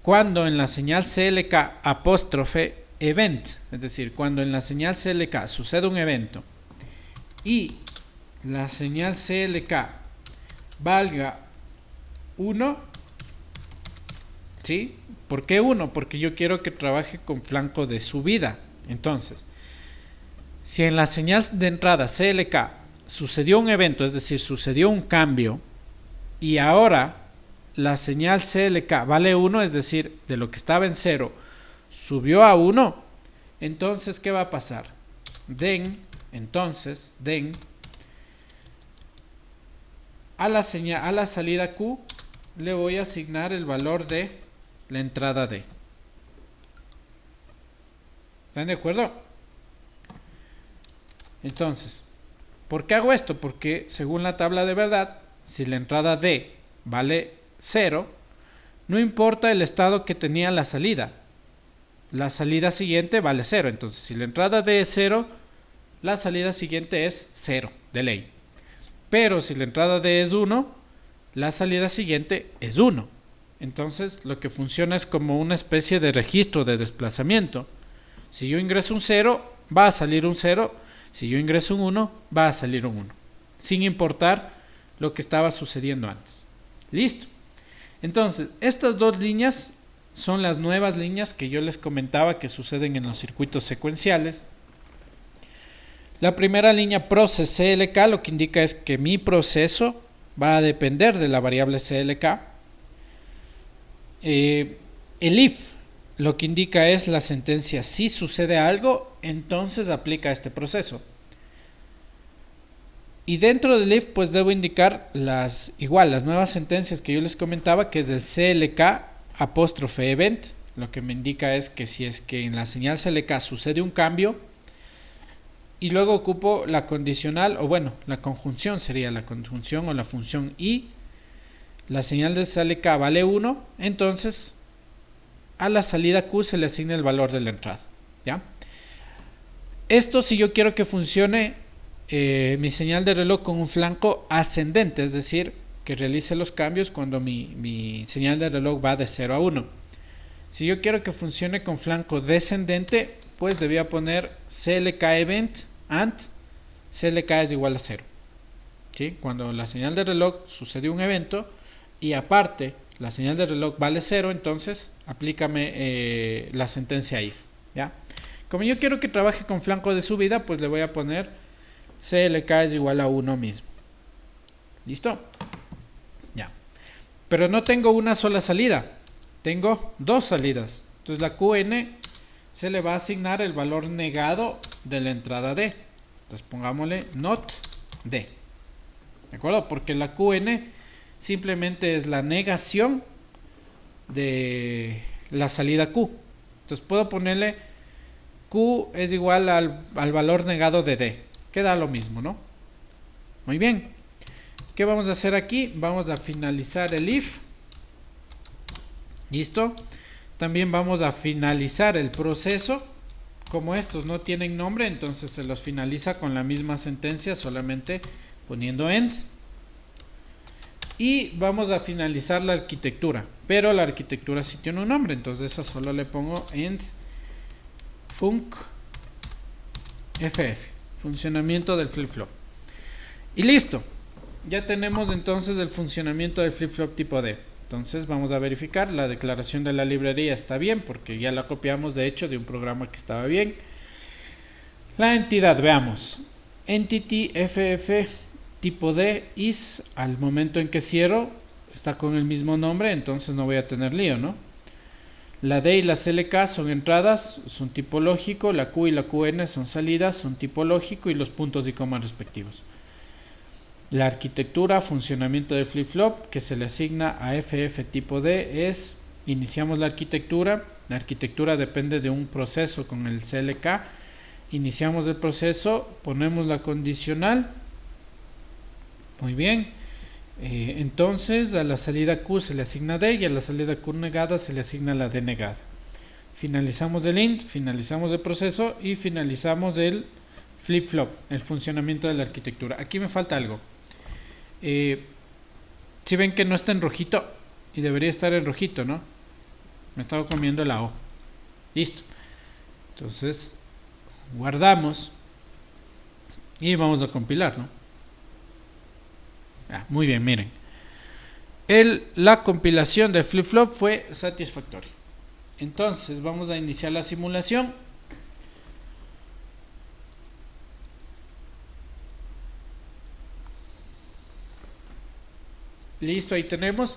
Cuando en la señal CLK apóstrofe event, es decir, cuando en la señal CLK sucede un evento y la señal CLK valga 1, ¿sí? ¿Por qué 1? Porque yo quiero que trabaje con flanco de subida. Entonces, si en la señal de entrada CLK sucedió un evento, es decir, sucedió un cambio, y ahora la señal CLK vale 1, es decir, de lo que estaba en 0 subió a 1, entonces ¿qué va a pasar? Den a la salida Q le voy a asignar el valor de la entrada D. ¿Están de acuerdo? Entonces, ¿por qué hago esto? Porque según la tabla de verdad, si la entrada D vale 0, no importa el estado que tenía la salida siguiente vale 0. Entonces, si la entrada D es 0, la salida siguiente es 0, de ley. Pero si la entrada D es 1, la salida siguiente es 1. Entonces, lo que funciona es como una especie de registro de desplazamiento. Si yo ingreso un 0, va a salir un 0. Si yo ingreso un 1, va a salir un 1. Sin importar lo que estaba sucediendo antes. Listo. Entonces, estas dos líneas son las nuevas líneas que yo les comentaba que suceden en los circuitos secuenciales. La primera línea process CLK lo que indica es que mi proceso va a depender de la variable CLK. El if lo que indica es la sentencia si sucede algo, entonces aplica este proceso. Y dentro del if pues debo indicar las nuevas sentencias que yo les comentaba, que es el CLK apóstrofe event. Lo que me indica es que si es que en la señal CLK sucede un cambio, y luego ocupo la condicional, o bueno, la conjunción sería la conjunción o la función y la señal de CLK vale 1, entonces a la salida Q se le asigna el valor de la entrada, ¿ya? Esto si yo quiero que funcione mi señal de reloj con un flanco ascendente, es decir, que realice los cambios cuando mi señal de reloj va de 0 a 1. Si yo quiero que funcione con flanco descendente, pues debía poner CLK event and CLK es igual a 0. ¿Sí? Cuando la señal de reloj sucede un evento y aparte la señal de reloj vale 0, entonces aplícame la sentencia if, ¿ya? Como yo quiero que trabaje con flanco de subida, pues le voy a poner CLK es igual a 1 mismo. ¿Listo? Ya. Pero no tengo una sola salida, tengo dos salidas. Entonces la QN se le va a asignar el valor negado de la entrada D. Entonces pongámosle not D. ¿De acuerdo? Porque la QN simplemente es la negación de la salida Q. Entonces puedo ponerle Q es igual al valor negado de D. Queda lo mismo, ¿no? Muy bien. ¿Qué vamos a hacer aquí? Vamos a finalizar el if. ¿Listo? También vamos a finalizar el proceso. Como estos no tienen nombre, entonces se los finaliza con la misma sentencia, solamente poniendo end. Y vamos a finalizar la arquitectura, pero la arquitectura sí tiene un nombre, entonces esa solo le pongo end func ff, funcionamiento del flip-flop. Y listo, ya tenemos entonces el funcionamiento del flip-flop tipo D. Entonces vamos a verificar, la declaración de la librería está bien, porque ya la copiamos de hecho de un programa que estaba bien. La entidad, veamos, entity ff tipo D is, al momento en que cierro, está con el mismo nombre, entonces no voy a tener lío, ¿no? La D y la CLK son entradas, son tipo lógico, la Q y la QN son salidas, son tipo lógico y los puntos y comas respectivos. La arquitectura, funcionamiento del flip-flop que se le asigna a FF tipo D es, iniciamos la arquitectura depende de un proceso con el CLK, iniciamos el proceso, ponemos la condicional, muy bien, entonces a la salida Q se le asigna D y a la salida Q negada se le asigna la D negada. Finalizamos el int, finalizamos el proceso y finalizamos el flip-flop, el funcionamiento de la arquitectura. Aquí me falta algo. Si ven que no está en rojito y debería estar en rojito, ¿no? Me estaba comiendo la O. Listo. Entonces guardamos y vamos a compilar, ¿no? Muy bien, miren. la compilación del flip-flop fue satisfactoria. Entonces vamos a iniciar la simulación. Listo, ahí tenemos.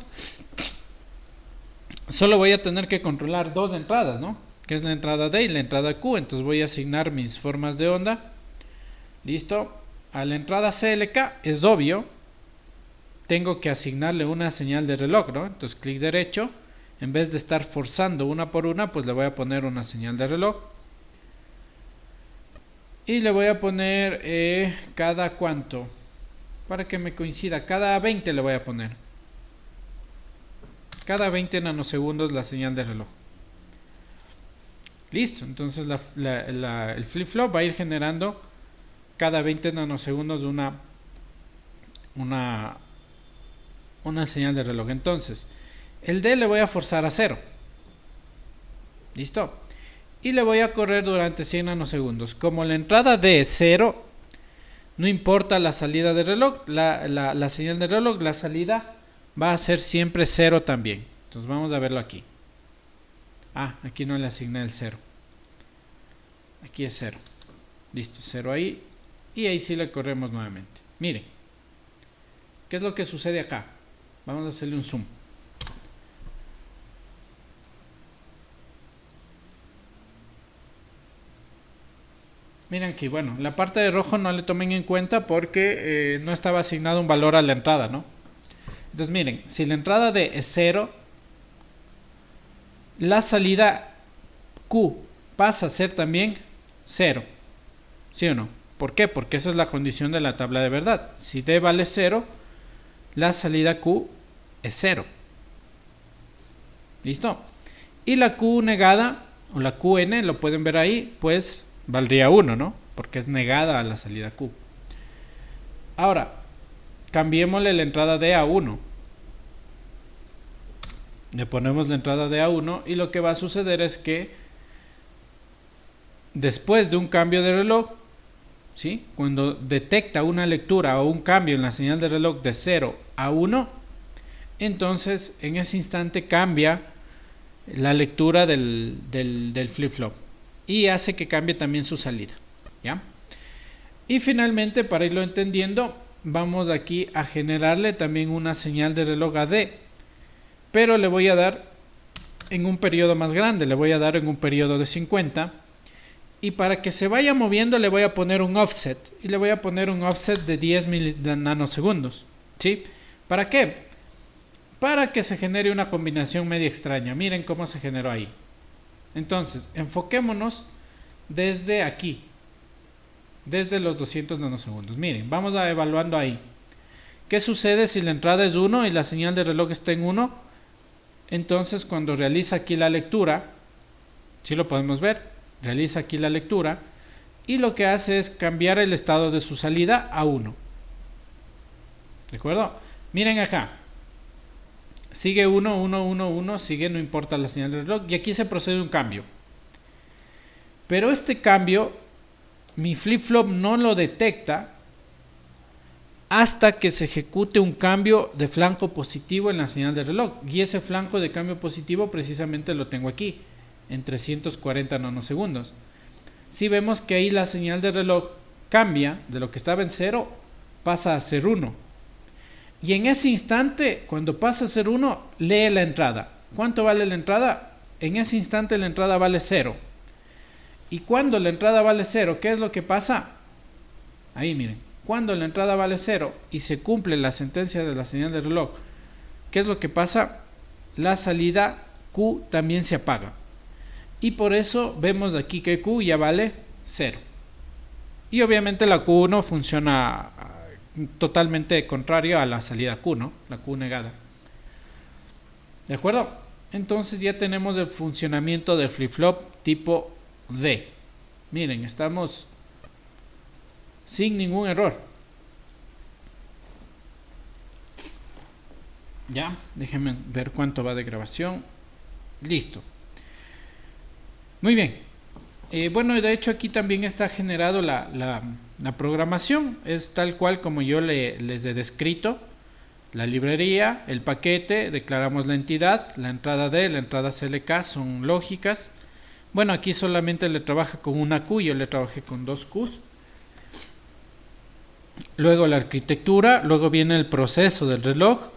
Solo voy a tener que controlar dos entradas, ¿no? Que es la entrada D y la entrada Q. Entonces voy a asignar mis formas de onda. Listo. A la entrada CLK es obvio. Tengo que asignarle una señal de reloj, ¿no? Entonces clic derecho. En vez de estar forzando una por una, pues le voy a poner una señal de reloj. Y le voy a poner cada cuánto. Para que me coincida, cada 20 le voy a poner. Cada 20 nanosegundos la señal de reloj. Listo, entonces el flip-flop va a ir generando cada 20 nanosegundos una señal de reloj. Entonces, el D le voy a forzar a 0. Listo. Y le voy a correr durante 100 nanosegundos. Como la entrada D es 0, no importa la salida del reloj, la señal del reloj, la salida va a ser siempre 0 también. Entonces vamos a verlo aquí. Aquí no le asigné el 0. Aquí es 0. Listo, 0 ahí. Y ahí sí le corremos nuevamente. Miren. ¿Qué es lo que sucede acá? Vamos a hacerle un zoom. Miren aquí, bueno, la parte de rojo no le tomen en cuenta porque no estaba asignado un valor a la entrada, ¿no? Entonces miren, si la entrada D es 0, la salida Q pasa a ser también 0, ¿sí o no? ¿Por qué? Porque esa es la condición de la tabla de verdad. Si D vale 0, la salida Q es 0. ¿Listo? Y la Q negada, o la QN, lo pueden ver ahí, pues valdría 1, ¿no? Porque es negada a la salida Q. Ahora, cambiémosle la entrada D a 1. Le ponemos la entrada D a 1 y lo que va a suceder es que después de un cambio de reloj, ¿sí? Cuando detecta una lectura o un cambio en la señal de reloj de 0 a 1, entonces en ese instante cambia la lectura del flip-flop y hace que cambie también su salida, ¿ya? Y finalmente, para irlo entendiendo, vamos aquí a generarle también una señal de reloj a D, pero le voy a dar en un periodo más grande, le voy a dar en un periodo de 50, y para que se vaya moviendo le voy a poner un offset, y le voy a poner un offset de 10 nanosegundos, ¿sí? ¿Para qué? Para que se genere una combinación media extraña. Miren cómo se generó ahí. Entonces, enfoquémonos desde aquí, desde los 200 nanosegundos. Miren, vamos a evaluando ahí. ¿Qué sucede si la entrada es 1 y la señal de reloj está en 1? Entonces, cuando realiza aquí la lectura, ¿sí lo podemos ver? Realiza aquí la lectura y lo que hace es cambiar el estado de su salida a 1. ¿De acuerdo? Miren acá. Sigue 1, 1, 1, 1, sigue, no importa la señal del reloj. Y aquí se procede un cambio. Pero este cambio, mi flip-flop no lo detecta hasta que se ejecute un cambio de flanco positivo en la señal del reloj. Y ese flanco de cambio positivo precisamente lo tengo aquí, en 340 nanosegundos. Si vemos que ahí la señal del reloj cambia, de lo que estaba en 0, pasa a ser 1. Y en ese instante, cuando pasa a ser 1, lee la entrada. ¿Cuánto vale la entrada? En ese instante la entrada vale 0. Y cuando la entrada vale 0, ¿qué es lo que pasa? Ahí miren, cuando la entrada vale 0 y se cumple la sentencia de la señal del reloj, ¿qué es lo que pasa? La salida Q también se apaga. Y por eso vemos aquí que Q ya vale 0. Y obviamente la Q1 funciona totalmente contrario a la salida Q, ¿no? La Q negada. ¿De acuerdo? Entonces ya tenemos el funcionamiento del flip-flop tipo D. Miren, estamos sin ningún error. Ya, déjenme ver cuánto va de grabación. Listo. Muy bien. Bueno, de hecho aquí también está generado la programación. Es tal cual como yo les he descrito. la librería, el paquete, declaramos la entidad, la entrada D, la entrada CLK son lógicas. Bueno, aquí solamente le trabaja con una Q, yo le trabajé con dos Qs. Luego la arquitectura, luego viene el proceso del reloj,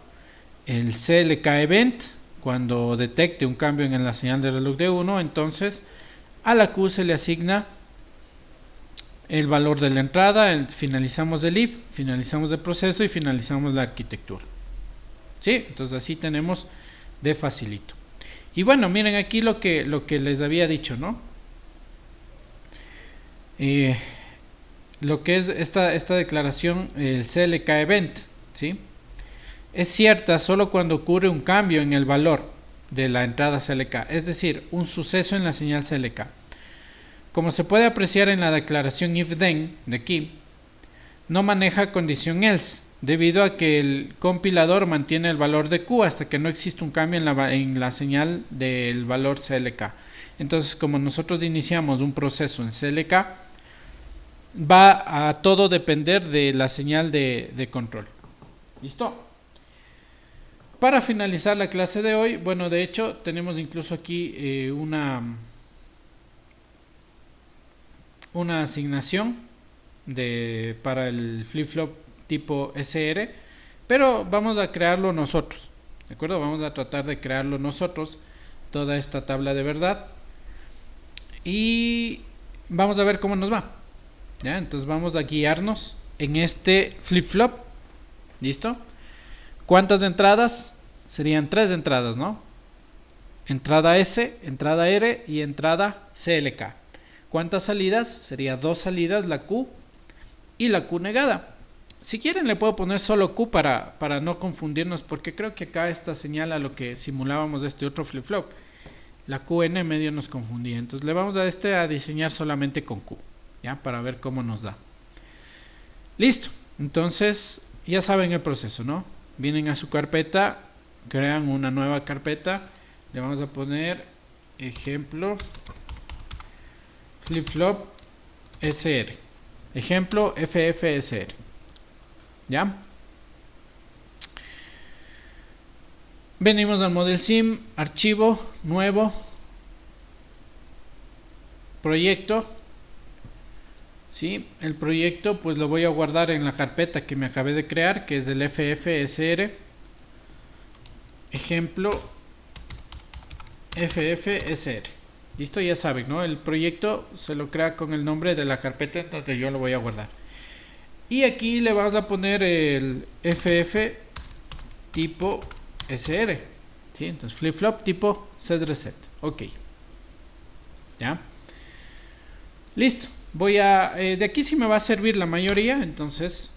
el CLK event, cuando detecte un cambio en la señal del reloj de 1, entonces a la Q se le asigna el valor de la entrada, finalizamos el if, finalizamos el proceso y finalizamos la arquitectura. ¿Sí? Entonces así tenemos de facilito. Y bueno, miren aquí lo que les había dicho, ¿no? Lo que es esta declaración, el CLK event, ¿sí? Es cierta solo cuando ocurre un cambio en el valor de la entrada CLK, es decir, un suceso en la señal CLK. Como se puede apreciar en la declaración if-then de aquí, no maneja condición else, debido a que el compilador mantiene el valor de Q hasta que no existe un cambio en la señal del valor CLK. Entonces, como nosotros iniciamos un proceso en CLK, va a todo depender de la señal de control. ¿Listo? Para finalizar la clase de hoy, bueno, de hecho, tenemos incluso aquí una asignación para el flip-flop tipo SR, pero vamos a crearlo nosotros, ¿de acuerdo? Vamos a tratar de crearlo nosotros, toda esta tabla de verdad, y vamos a ver cómo nos va. ¿Ya? Entonces vamos a guiarnos en este flip-flop. ¿Listo? ¿Cuántas entradas? Serían 3 entradas, ¿no? Entrada S, entrada R y entrada CLK. ¿Cuántas salidas? Sería 2 salidas, la Q y la Q negada. Si quieren le puedo poner solo Q para no confundirnos, porque creo que acá esta señala lo que simulábamos de este otro flip-flop. La QN medio nos confundía. Entonces le vamos a diseñar solamente con Q, ¿ya? Para ver cómo nos da. Listo. Entonces ya saben el proceso, ¿no? Vienen a su carpeta, crean una nueva carpeta. Le vamos a poner ejemplo flip-flop SR. Ejemplo FFSR. ¿Ya? Venimos al Model Sim, archivo, nuevo, proyecto. ¿Sí? El proyecto pues lo voy a guardar en la carpeta que me acabé de crear, que es el FFSR. Ejemplo FFSR. Listo, ya saben, ¿no? El proyecto se lo crea con el nombre de la carpeta donde yo lo voy a guardar. Y aquí le vamos a poner el FF tipo SR. ¿Sí? Entonces flip-flop tipo set reset. Ok. ¿Ya? Listo. Voy a... de aquí sí me va a servir la mayoría. Entonces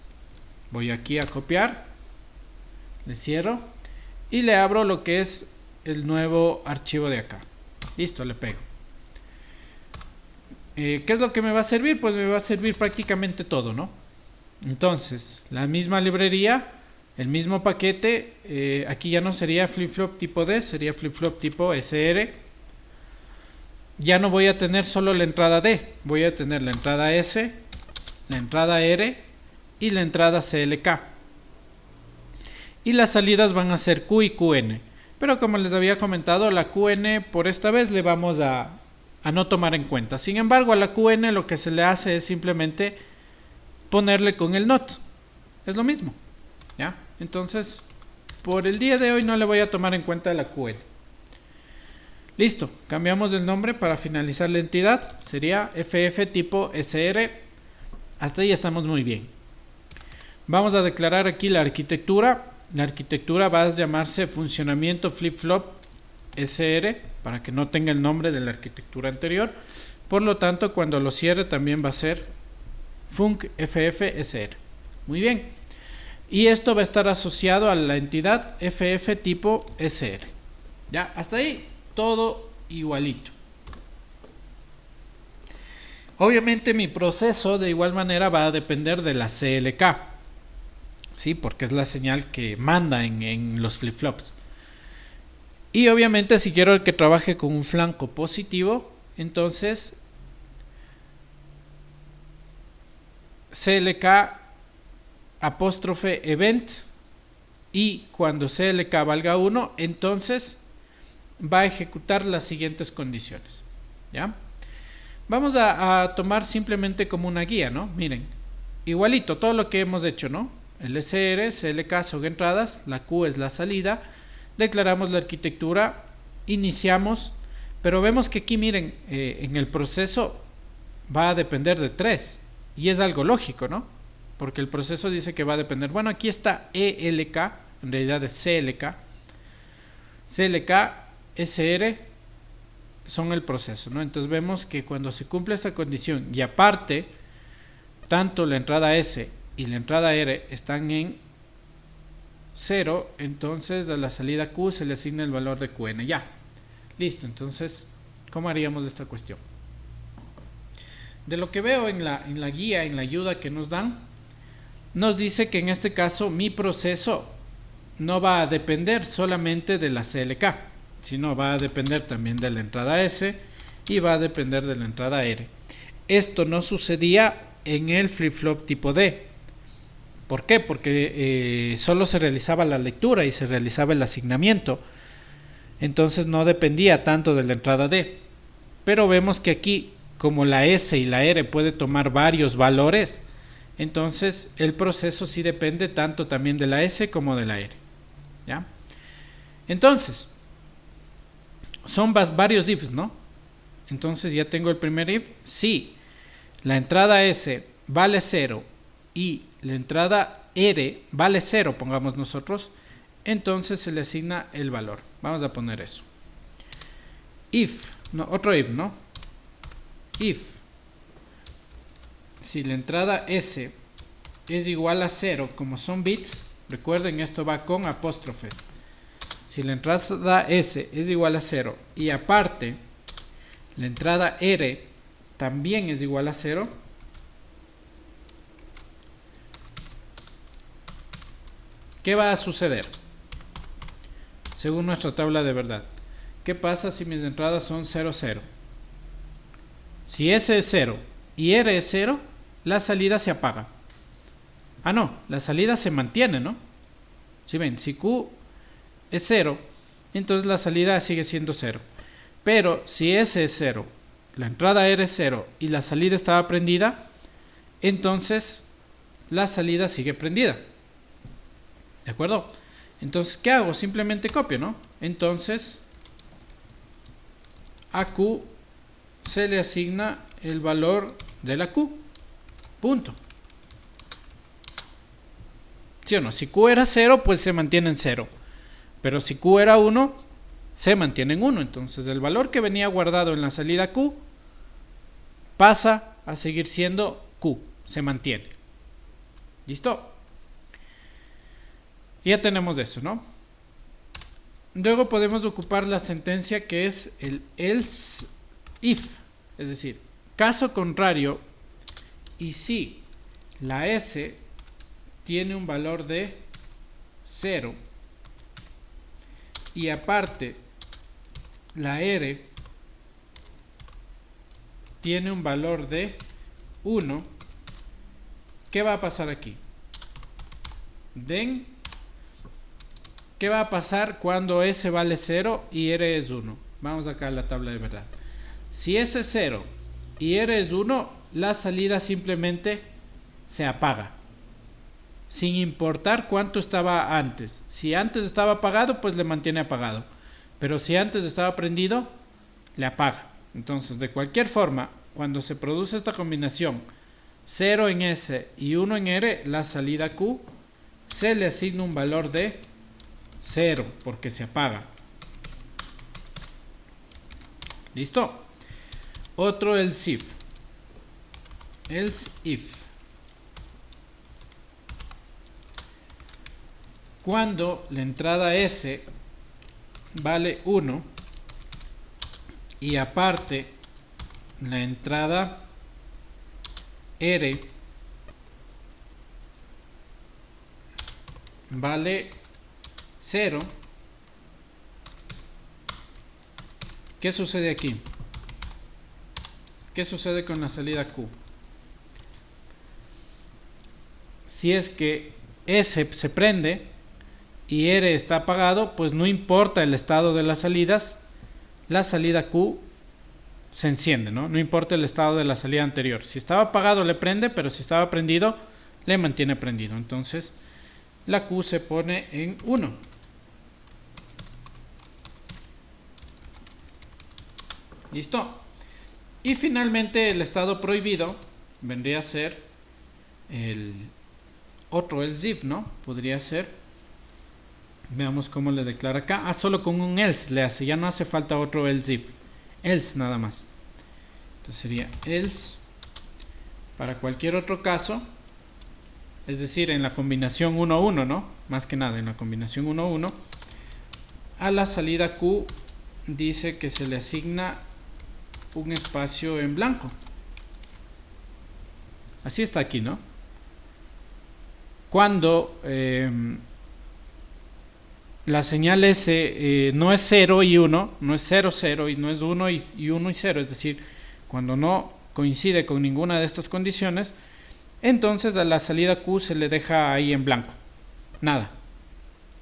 voy aquí a copiar. Le cierro. Y le abro lo que es el nuevo archivo de acá. Listo, le pego. ¿Qué es lo que me va a servir? Pues me va a servir prácticamente todo, ¿no? Entonces, la misma librería, el mismo paquete, aquí ya no sería flip-flop tipo D, sería flip-flop tipo SR. Ya no voy a tener solo la entrada D, voy a tener la entrada S, la entrada R y la entrada CLK. Y las salidas van a ser Q y QN. Pero como les había comentado, la QN por esta vez le vamos a no tomar en cuenta. Sin embargo, a la QN lo que se le hace es simplemente ponerle con el NOT. Es lo mismo, ¿ya? Entonces, por el día de hoy no le voy a tomar en cuenta la QN. Listo, cambiamos el nombre para finalizar la entidad. Sería FF tipo SR. Hasta ahí estamos muy bien. Vamos a declarar aquí la arquitectura. La arquitectura va a llamarse funcionamiento flip-flop SR, para que no tenga el nombre de la arquitectura anterior. Por lo tanto, cuando lo cierre también va a ser func FFSR. Muy bien. Y esto va a estar asociado a la entidad FF tipo SR. Ya, hasta ahí todo igualito. Obviamente mi proceso de igual manera va a depender de la CLK. ¿Sí? Porque es la señal que manda en los flip-flops. Y obviamente si quiero que trabaje con un flanco positivo, entonces CLK apóstrofe event y cuando CLK valga 1, entonces va a ejecutar las siguientes condiciones. ¿Ya? Vamos a tomar simplemente como una guía, ¿no? Miren, igualito todo lo que hemos hecho, ¿no? El SR, CLK son entradas, la Q es la salida, declaramos la arquitectura, iniciamos, pero vemos que aquí, miren, en el proceso va a depender de 3, y es algo lógico, ¿no? Porque el proceso dice que va a depender, bueno, aquí está ELK, en realidad es CLK, CLK, SR son el proceso, ¿no? Entonces vemos que cuando se cumple esta condición y aparte, tanto la entrada S y la entrada R están en 0, entonces a la salida Q se le asigna el valor de Qn. Ya, listo. Entonces, ¿cómo haríamos esta cuestión? De lo que veo en la guía, en la ayuda que nos dan, nos dice que en este caso mi proceso no va a depender solamente de la CLK, sino va a depender también de la entrada S y va a depender de la entrada R. Esto no sucedía en el flip-flop tipo D. ¿Por qué? Porque solo se realizaba la lectura y se realizaba el asignamiento. Entonces no dependía tanto de la entrada D. Pero vemos que aquí, como la S y la R puede tomar varios valores, entonces el proceso sí depende tanto también de la S como de la R. ¿Ya? Entonces, son varios ifs, ¿no? Entonces ya tengo el primer if. Si la entrada S vale 0 y la entrada R vale 0, pongamos nosotros, entonces se le asigna el valor. Vamos a poner eso. If, no, otro if, ¿no? If, si la entrada S es igual a 0, como son bits, recuerden, esto va con apóstrofes. Si la entrada S es igual a 0 y aparte la entrada R también es igual a 0, ¿qué va a suceder? Según nuestra tabla de verdad, ¿qué pasa si mis entradas son 0, 0? Si S es 0 y R es 0, la salida se apaga. Ah, no, la salida se mantiene, ¿no? Si ven, si Q es 0, entonces la salida sigue siendo 0. Pero si S es 0, la entrada R es 0 y la salida estaba prendida, entonces la salida sigue prendida. ¿De acuerdo? Entonces, ¿qué hago? Simplemente copio, ¿no? Entonces, a Q se le asigna el valor de la Q. Punto. ¿Sí o no? Si Q era 0, pues se mantiene en 0. Pero si Q era 1, se mantiene en 1. Entonces, el valor que venía guardado en la salida Q pasa a seguir siendo Q. Se mantiene. ¿Listo? Ya tenemos eso, ¿no? Luego podemos ocupar la sentencia que es el else if, es decir, caso contrario, y si la S tiene un valor de 0 y aparte la R tiene un valor de 1, ¿qué va a pasar aquí? Then, ¿qué va a pasar cuando S vale 0 y R es 1? Vamos acá a la tabla de verdad. Si S es 0 y R es 1, la salida simplemente se apaga. Sin importar cuánto estaba antes. Si antes estaba apagado, pues le mantiene apagado. Pero si antes estaba prendido, le apaga. Entonces, de cualquier forma, cuando se produce esta combinación 0 en S y 1 en R, la salida Q se le asigna un valor de 0 porque se apaga. ¿Listo? Otro else if. Else if. Cuando la entrada S vale 1 y aparte la entrada R vale 0, ¿qué sucede aquí? ¿Qué sucede con la salida Q? Si es que S se prende y R está apagado, pues no importa el estado de las salidas, la salida Q se enciende, ¿no? No importa el estado de la salida anterior. Si estaba apagado le prende, pero si estaba prendido le mantiene prendido. Entonces la Q se pone en 1. ¿Listo? Y finalmente el estado prohibido vendría a ser el otro else if, ¿no? Podría ser. Veamos cómo le declara acá. Solo con un else le hace. Ya no hace falta otro else if. Else nada más. Entonces sería else para cualquier otro caso. Es decir, en la combinación 1-1, ¿no? Más que nada, en la combinación 1-1. A la salida Q dice que se le asigna un espacio en blanco. Así está aquí, ¿no? Cuando la señal S no es 0 y 1, no es 0, 0 y no es 1 y 1 y 0, es decir, cuando no coincide con ninguna de estas condiciones, entonces a la salida Q se le deja ahí en blanco, nada.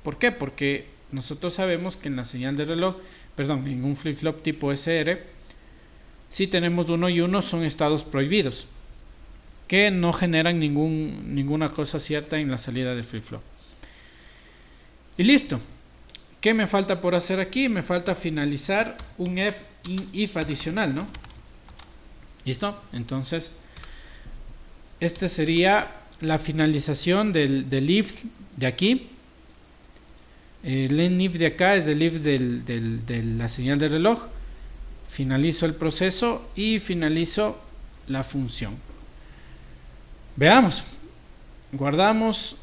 ¿Por qué? Porque nosotros sabemos que en la señal de reloj, perdón, en un flip-flop tipo SR, si tenemos 1 y 1 son estados prohibidos, que no generan ninguna cosa cierta en la salida del flip-flop. Y listo. ¿Qué me falta por hacer aquí? Me falta finalizar un if adicional, ¿no? ¿Listo? Entonces, este sería la finalización del if de aquí. El if de acá es el if de la señal de reloj. Finalizo el proceso y finalizo la función. Veamos. Guardamos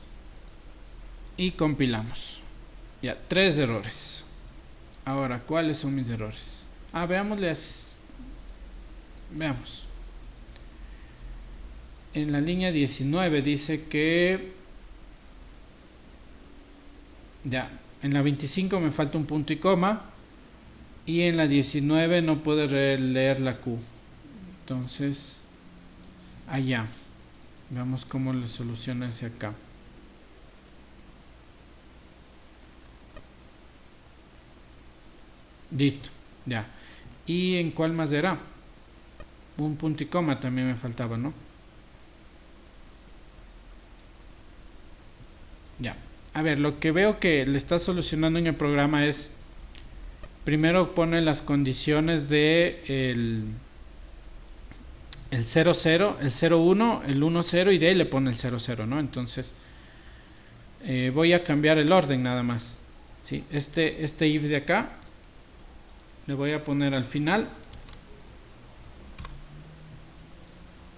y compilamos. Ya, 3 errores. Ahora, ¿cuáles son mis errores? Veamos. En la línea 19 dice que... Ya, en la 25 me falta un punto y coma. Y en la 19 no puedo leer la Q. Entonces, allá. Veamos cómo le soluciona ese acá. Listo, ya. ¿Y en cuál más era? Un punto y coma también me faltaba, ¿no? Ya. A ver, lo que veo que le está solucionando en el programa es... Primero pone las condiciones de el 00, el 01, el 10 y de ahí le pone el 00, ¿no? Entonces voy a cambiar el orden nada más. ¿Sí? Este if de acá le voy a poner al final,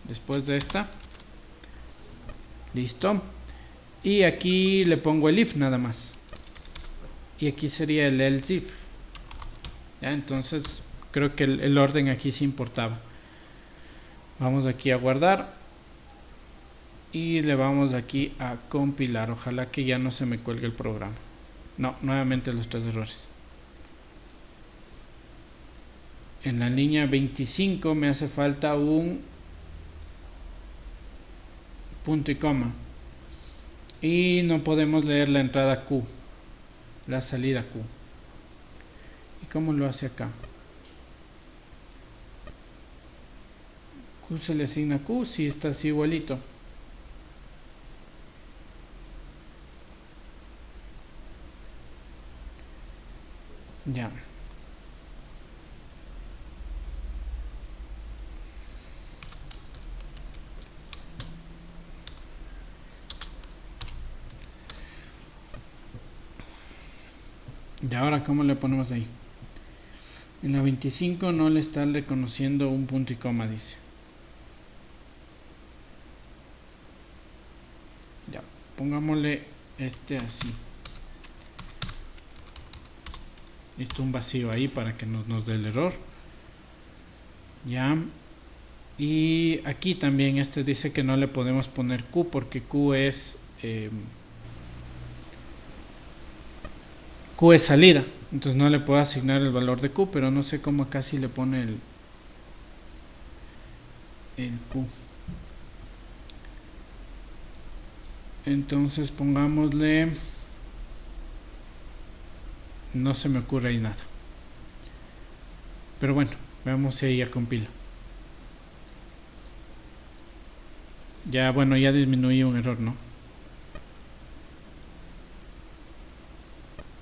después de esta. Listo. Y aquí le pongo el if nada más. Y aquí sería el else if. ¿Ya? Entonces creo que el orden aquí sí importaba. Vamos aquí a guardar y le vamos aquí a compilar. Ojalá que ya no se me cuelgue el programa. No, nuevamente los 3 errores. En la línea 25 me hace falta un punto y coma y no podemos leer la entrada Q, la salida Q. ¿Y cómo lo hace acá? Q se le asigna Q, si está así igualito. Ya. Y ahora, ¿cómo le ponemos ahí? En la 25 no le está reconociendo un punto y coma, dice. Ya, pongámosle así. Listo, un vacío ahí para que nos dé el error. Ya. Y aquí también dice que no le podemos poner Q porque Q es salida. Entonces no le puedo asignar el valor de Q, pero no sé cómo acá sí le pone el Q. Entonces pongámosle no se me ocurre ahí nada. Pero bueno, veamos si ahí ya compila. Ya, bueno, ya disminuí un error, ¿no?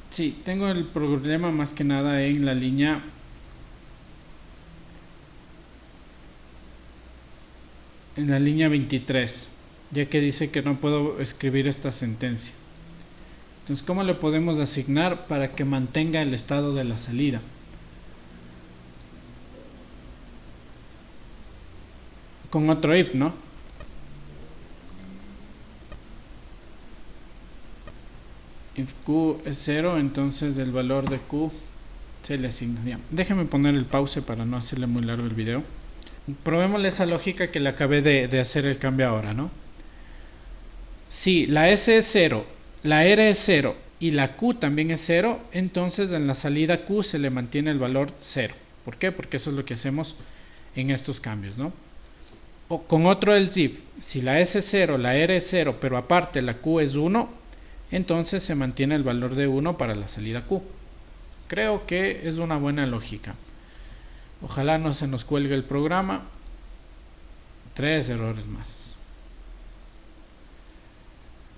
Sí, tengo el problema más que nada en la línea en la línea 23, ya que dice que no puedo escribir esta sentencia. Entonces, ¿cómo le podemos asignar para que mantenga el estado de la salida? Con otro if, ¿no? If Q es 0, entonces el valor de Q se le asigna. Bien, déjeme poner el pause para no hacerle muy largo el video. Probémosle esa lógica que le acabé de hacer el cambio ahora, ¿no? Si la S es 0, la R es 0 y la Q también es 0, entonces en la salida Q se le mantiene el valor 0. ¿Por qué? Porque eso es lo que hacemos en estos cambios, ¿no? O con otro else if, si la S es 0, la R es 0, pero aparte la Q es 1, entonces se mantiene el valor de 1 para la salida Q. Creo que es una buena lógica. Ojalá no se nos cuelgue el programa. 3 errores más.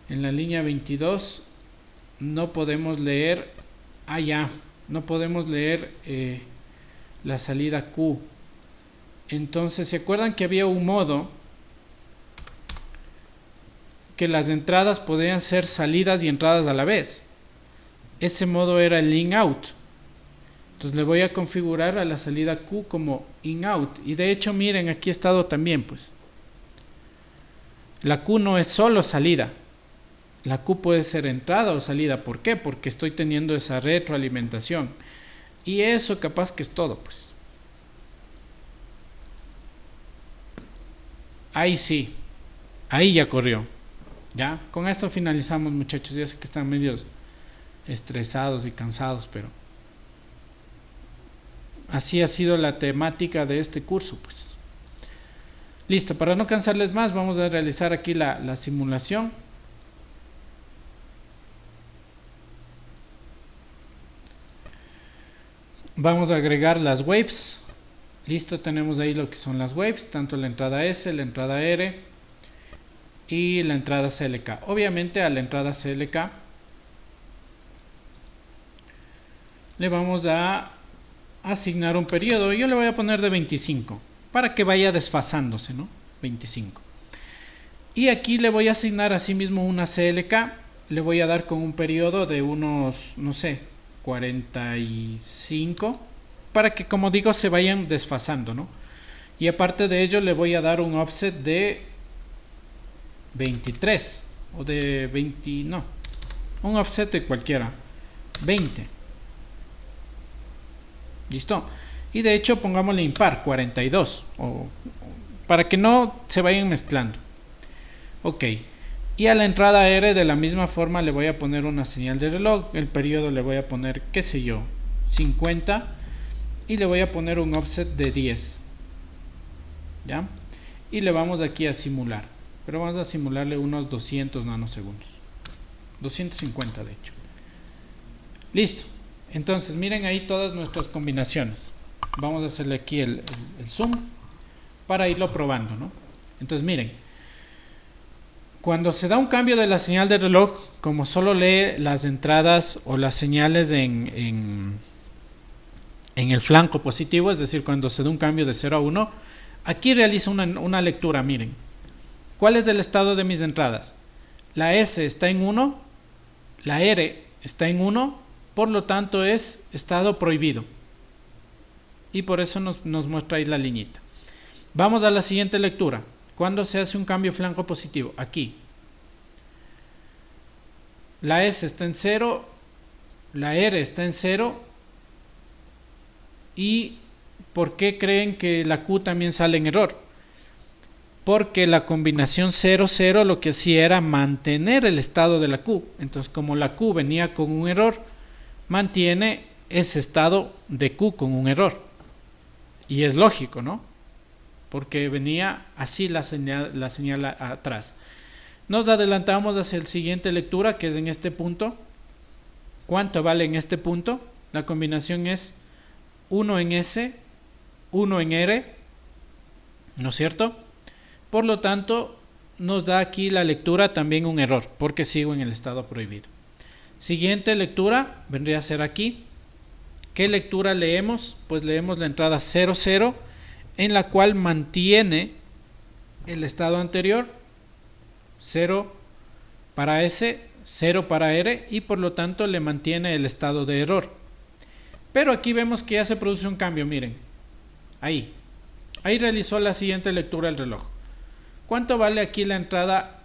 En la línea 22 no podemos leer, no podemos leer la salida Q. Entonces, ¿se acuerdan que había un modo que las entradas podían ser salidas y entradas a la vez? Ese modo era el in out. Entonces le voy a configurar a la salida Q como in out. Y de hecho, miren, aquí he estado también, pues. La Q no es solo salida. La Q puede ser entrada o salida. ¿Por qué? Porque estoy teniendo esa retroalimentación. Y eso capaz que es todo, pues. Ahí sí. Ahí ya corrió. Ya, con esto finalizamos, muchachos. Ya sé que están medios estresados y cansados, pero así ha sido la temática de este curso, pues. Listo, para no cansarles más, vamos a realizar aquí la simulación. Vamos a agregar las waves. Listo, tenemos ahí lo que son las waves, tanto la entrada S, la entrada R y la entrada CLK. Obviamente a la entrada CLK le vamos a asignar un periodo. Yo le voy a poner de 25 para que vaya desfasándose, ¿no? 25. Y aquí le voy a asignar asimismo una CLK. Le voy a dar con un periodo de unos, no sé, 45, para que, como digo, se vayan desfasando, ¿no? Y aparte de ello le voy a dar un offset de 23 o de 20, no, un offset de cualquiera, 20. ¿Listo? Y de hecho pongámosle impar, 42, para que no se vayan mezclando. Ok. Y a la entrada R de la misma forma le voy a poner una señal de reloj. El periodo le voy a poner, qué sé yo, 50. Y le voy a poner un offset de 10. ¿Ya? Y le vamos aquí a simular. Pero vamos a simularle unos 200 nanosegundos. 250 de hecho. Listo. Entonces miren ahí todas nuestras combinaciones. Vamos a hacerle aquí el zoom para irlo probando, ¿no? Entonces miren. Cuando se da un cambio de la señal de reloj, como solo lee las entradas o las señales en el flanco positivo, es decir, cuando se da un cambio de 0 a 1, aquí realiza una lectura, miren. ¿Cuál es el estado de mis entradas? La S está en 1, la R está en 1, por lo tanto es estado prohibido. Y por eso nos muestra ahí la liñita. Vamos a la siguiente lectura. ¿Cuándo se hace un cambio flanco positivo? Aquí. La S está en 0, la R está en 0. ¿Y por qué creen que la Q también sale en error? Porque la combinación 0,0 lo que hacía era mantener el estado de la Q. Entonces, como la Q venía con un error, mantiene ese estado de Q con un error. Y es lógico, ¿no? Porque venía así la señal atrás. Nos adelantamos hacia la siguiente lectura, que es en este punto. ¿Cuánto vale en este punto? La combinación es 1 en S, 1 en R, ¿no es cierto? Por lo tanto, nos da aquí la lectura también un error, porque sigo en el estado prohibido. Siguiente lectura vendría a ser aquí. ¿Qué lectura leemos? Pues leemos la entrada 00, en la cual mantiene el estado anterior, 0 para S, 0 para R, y por lo tanto le mantiene el estado de error. Pero aquí vemos que ya se produce un cambio, miren. Ahí realizó la siguiente lectura del reloj. ¿Cuánto vale aquí la entrada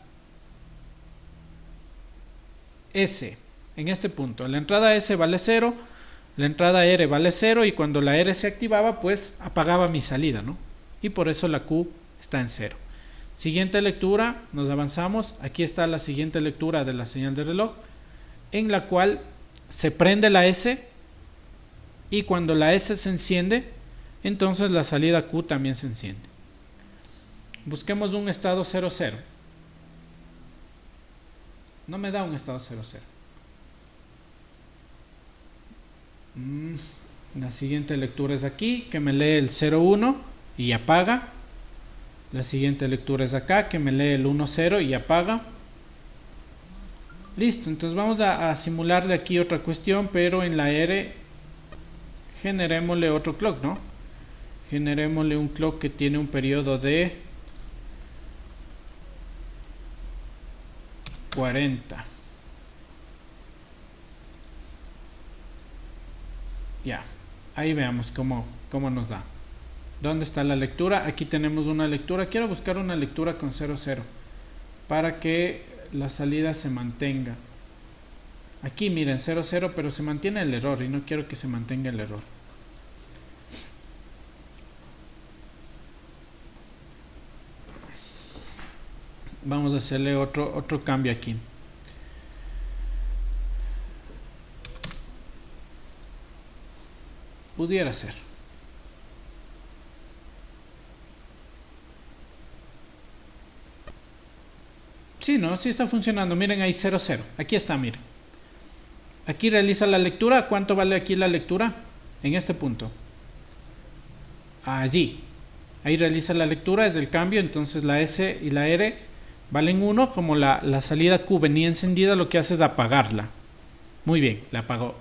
S? En este punto, la entrada S vale 0, la entrada R vale 0, y cuando la R se activaba, pues apagaba mi salida, ¿no? Y por eso la Q está en 0. Siguiente lectura, nos avanzamos. Aquí está la siguiente lectura de la señal de reloj, en la cual se prende la S, y cuando la S se enciende, entonces la salida Q también se enciende. Busquemos un estado 00. No me da un estado 00. La siguiente lectura es aquí, que me lee el 01 y apaga. La siguiente lectura es acá, que me lee el 10 y apaga. Listo, entonces vamos a simularle aquí otra cuestión, pero en la R generémosle otro clock, ¿no? Generémosle un clock que tiene un periodo de 40. Ya, ahí veamos cómo nos da. ¿Dónde está la lectura? Aquí tenemos una lectura. Quiero buscar una lectura con 00 para que la salida se mantenga. Aquí miren, 00, pero se mantiene el error y no quiero que se mantenga el error. Vamos a hacerle otro cambio aquí. Pudiera ser. Sí, no, sí está funcionando. Miren ahí 00. Aquí está, miren. Aquí realiza la lectura. ¿Cuánto vale aquí la lectura? En este punto. Allí. Ahí realiza la lectura, es el cambio. Entonces la S y la R valen 1. Como la salida Q venía encendida, lo que hace es apagarla. Muy bien, la apagó.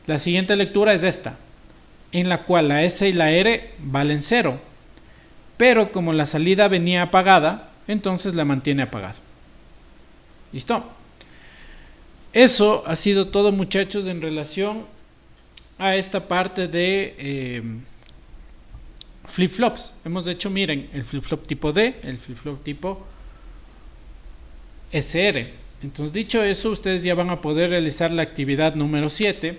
La siguiente lectura es esta, en la cual la S y la R valen 0. Pero como la salida venía apagada, entonces la mantiene apagada. ¿Listo? Eso ha sido todo, muchachos, en relación a esta parte de flip-flops. Hemos hecho, miren, el flip-flop tipo D, el flip-flop tipo SR. Entonces, dicho eso, ustedes ya van a poder realizar la actividad número 7,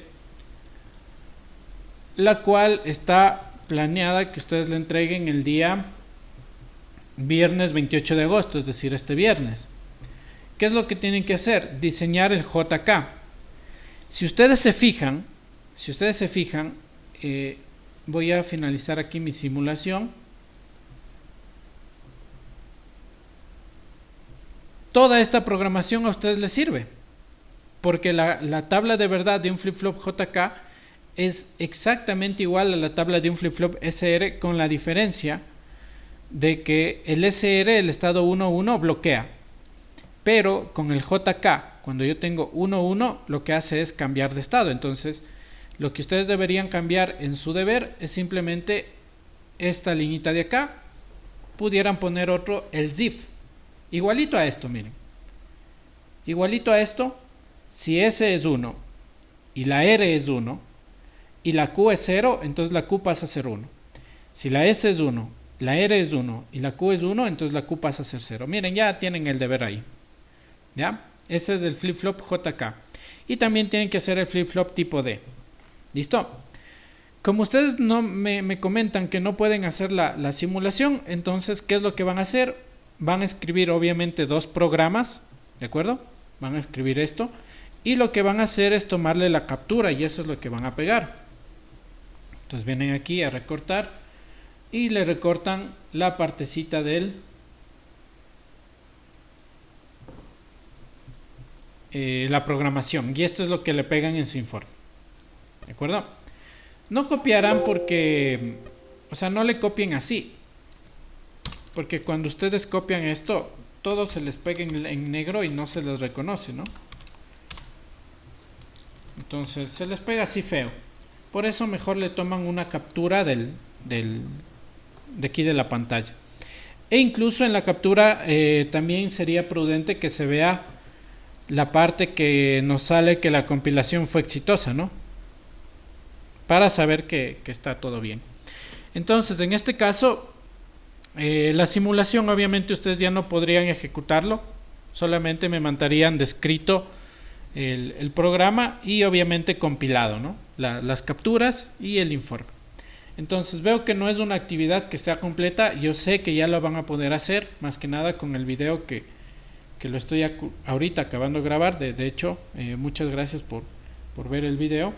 la cual está planeada que ustedes la entreguen el día viernes 28 de agosto, es decir, este viernes. ¿Qué es lo que tienen que hacer? Diseñar el JK. Si ustedes se fijan, voy a finalizar aquí mi simulación. Toda esta programación a ustedes les sirve, porque la tabla de verdad de un flip-flop JK es exactamente igual a la tabla de un flip-flop SR, con la diferencia de que el SR, el estado 1-1, bloquea, pero con el JK, cuando yo tengo 1-1, lo que hace es cambiar de estado. Entonces, lo que ustedes deberían cambiar en su deber es simplemente esta liñita de acá. Pudieran poner otro, el ZIF, igualito a esto, miren, igualito a esto. Si S es 1 y la R es 1 y la Q es 0, entonces la Q pasa a ser 1. Si la S es 1, la R es 1 y la Q es 1, entonces la Q pasa a ser 0. Miren, ya tienen el deber ahí. ¿Ya? Ese es el flip-flop JK. Y también tienen que hacer el flip-flop tipo D. ¿Listo? Como ustedes no me comentan que no pueden hacer la simulación, entonces, ¿qué es lo que van a hacer? Van a escribir obviamente dos programas, ¿de acuerdo? Van a escribir esto, y lo que van a hacer es tomarle la captura, y eso es lo que van a pegar. Entonces vienen aquí a recortar y le recortan la partecita del la programación, y esto es lo que le pegan en su informe. ¿De acuerdo? No copiarán porque, o sea, no le copien así, porque cuando ustedes copian esto, todo se les pega en negro y no se les reconoce, ¿no? Entonces se les pega así feo. Por eso mejor le toman una captura de aquí de la pantalla. E incluso en la captura también sería prudente que se vea la parte que nos sale que la compilación fue exitosa, ¿no? Para saber que está todo bien. Entonces, en este caso, la simulación obviamente ustedes ya no podrían ejecutarlo, solamente me mandarían descrito el programa y obviamente compilado, ¿no? Las capturas y el informe. Entonces veo que no es una actividad que está completa. Yo sé que ya lo van a poder hacer, más que nada con el video que lo estoy ahorita acabando de grabar. De hecho, muchas gracias por ver el video.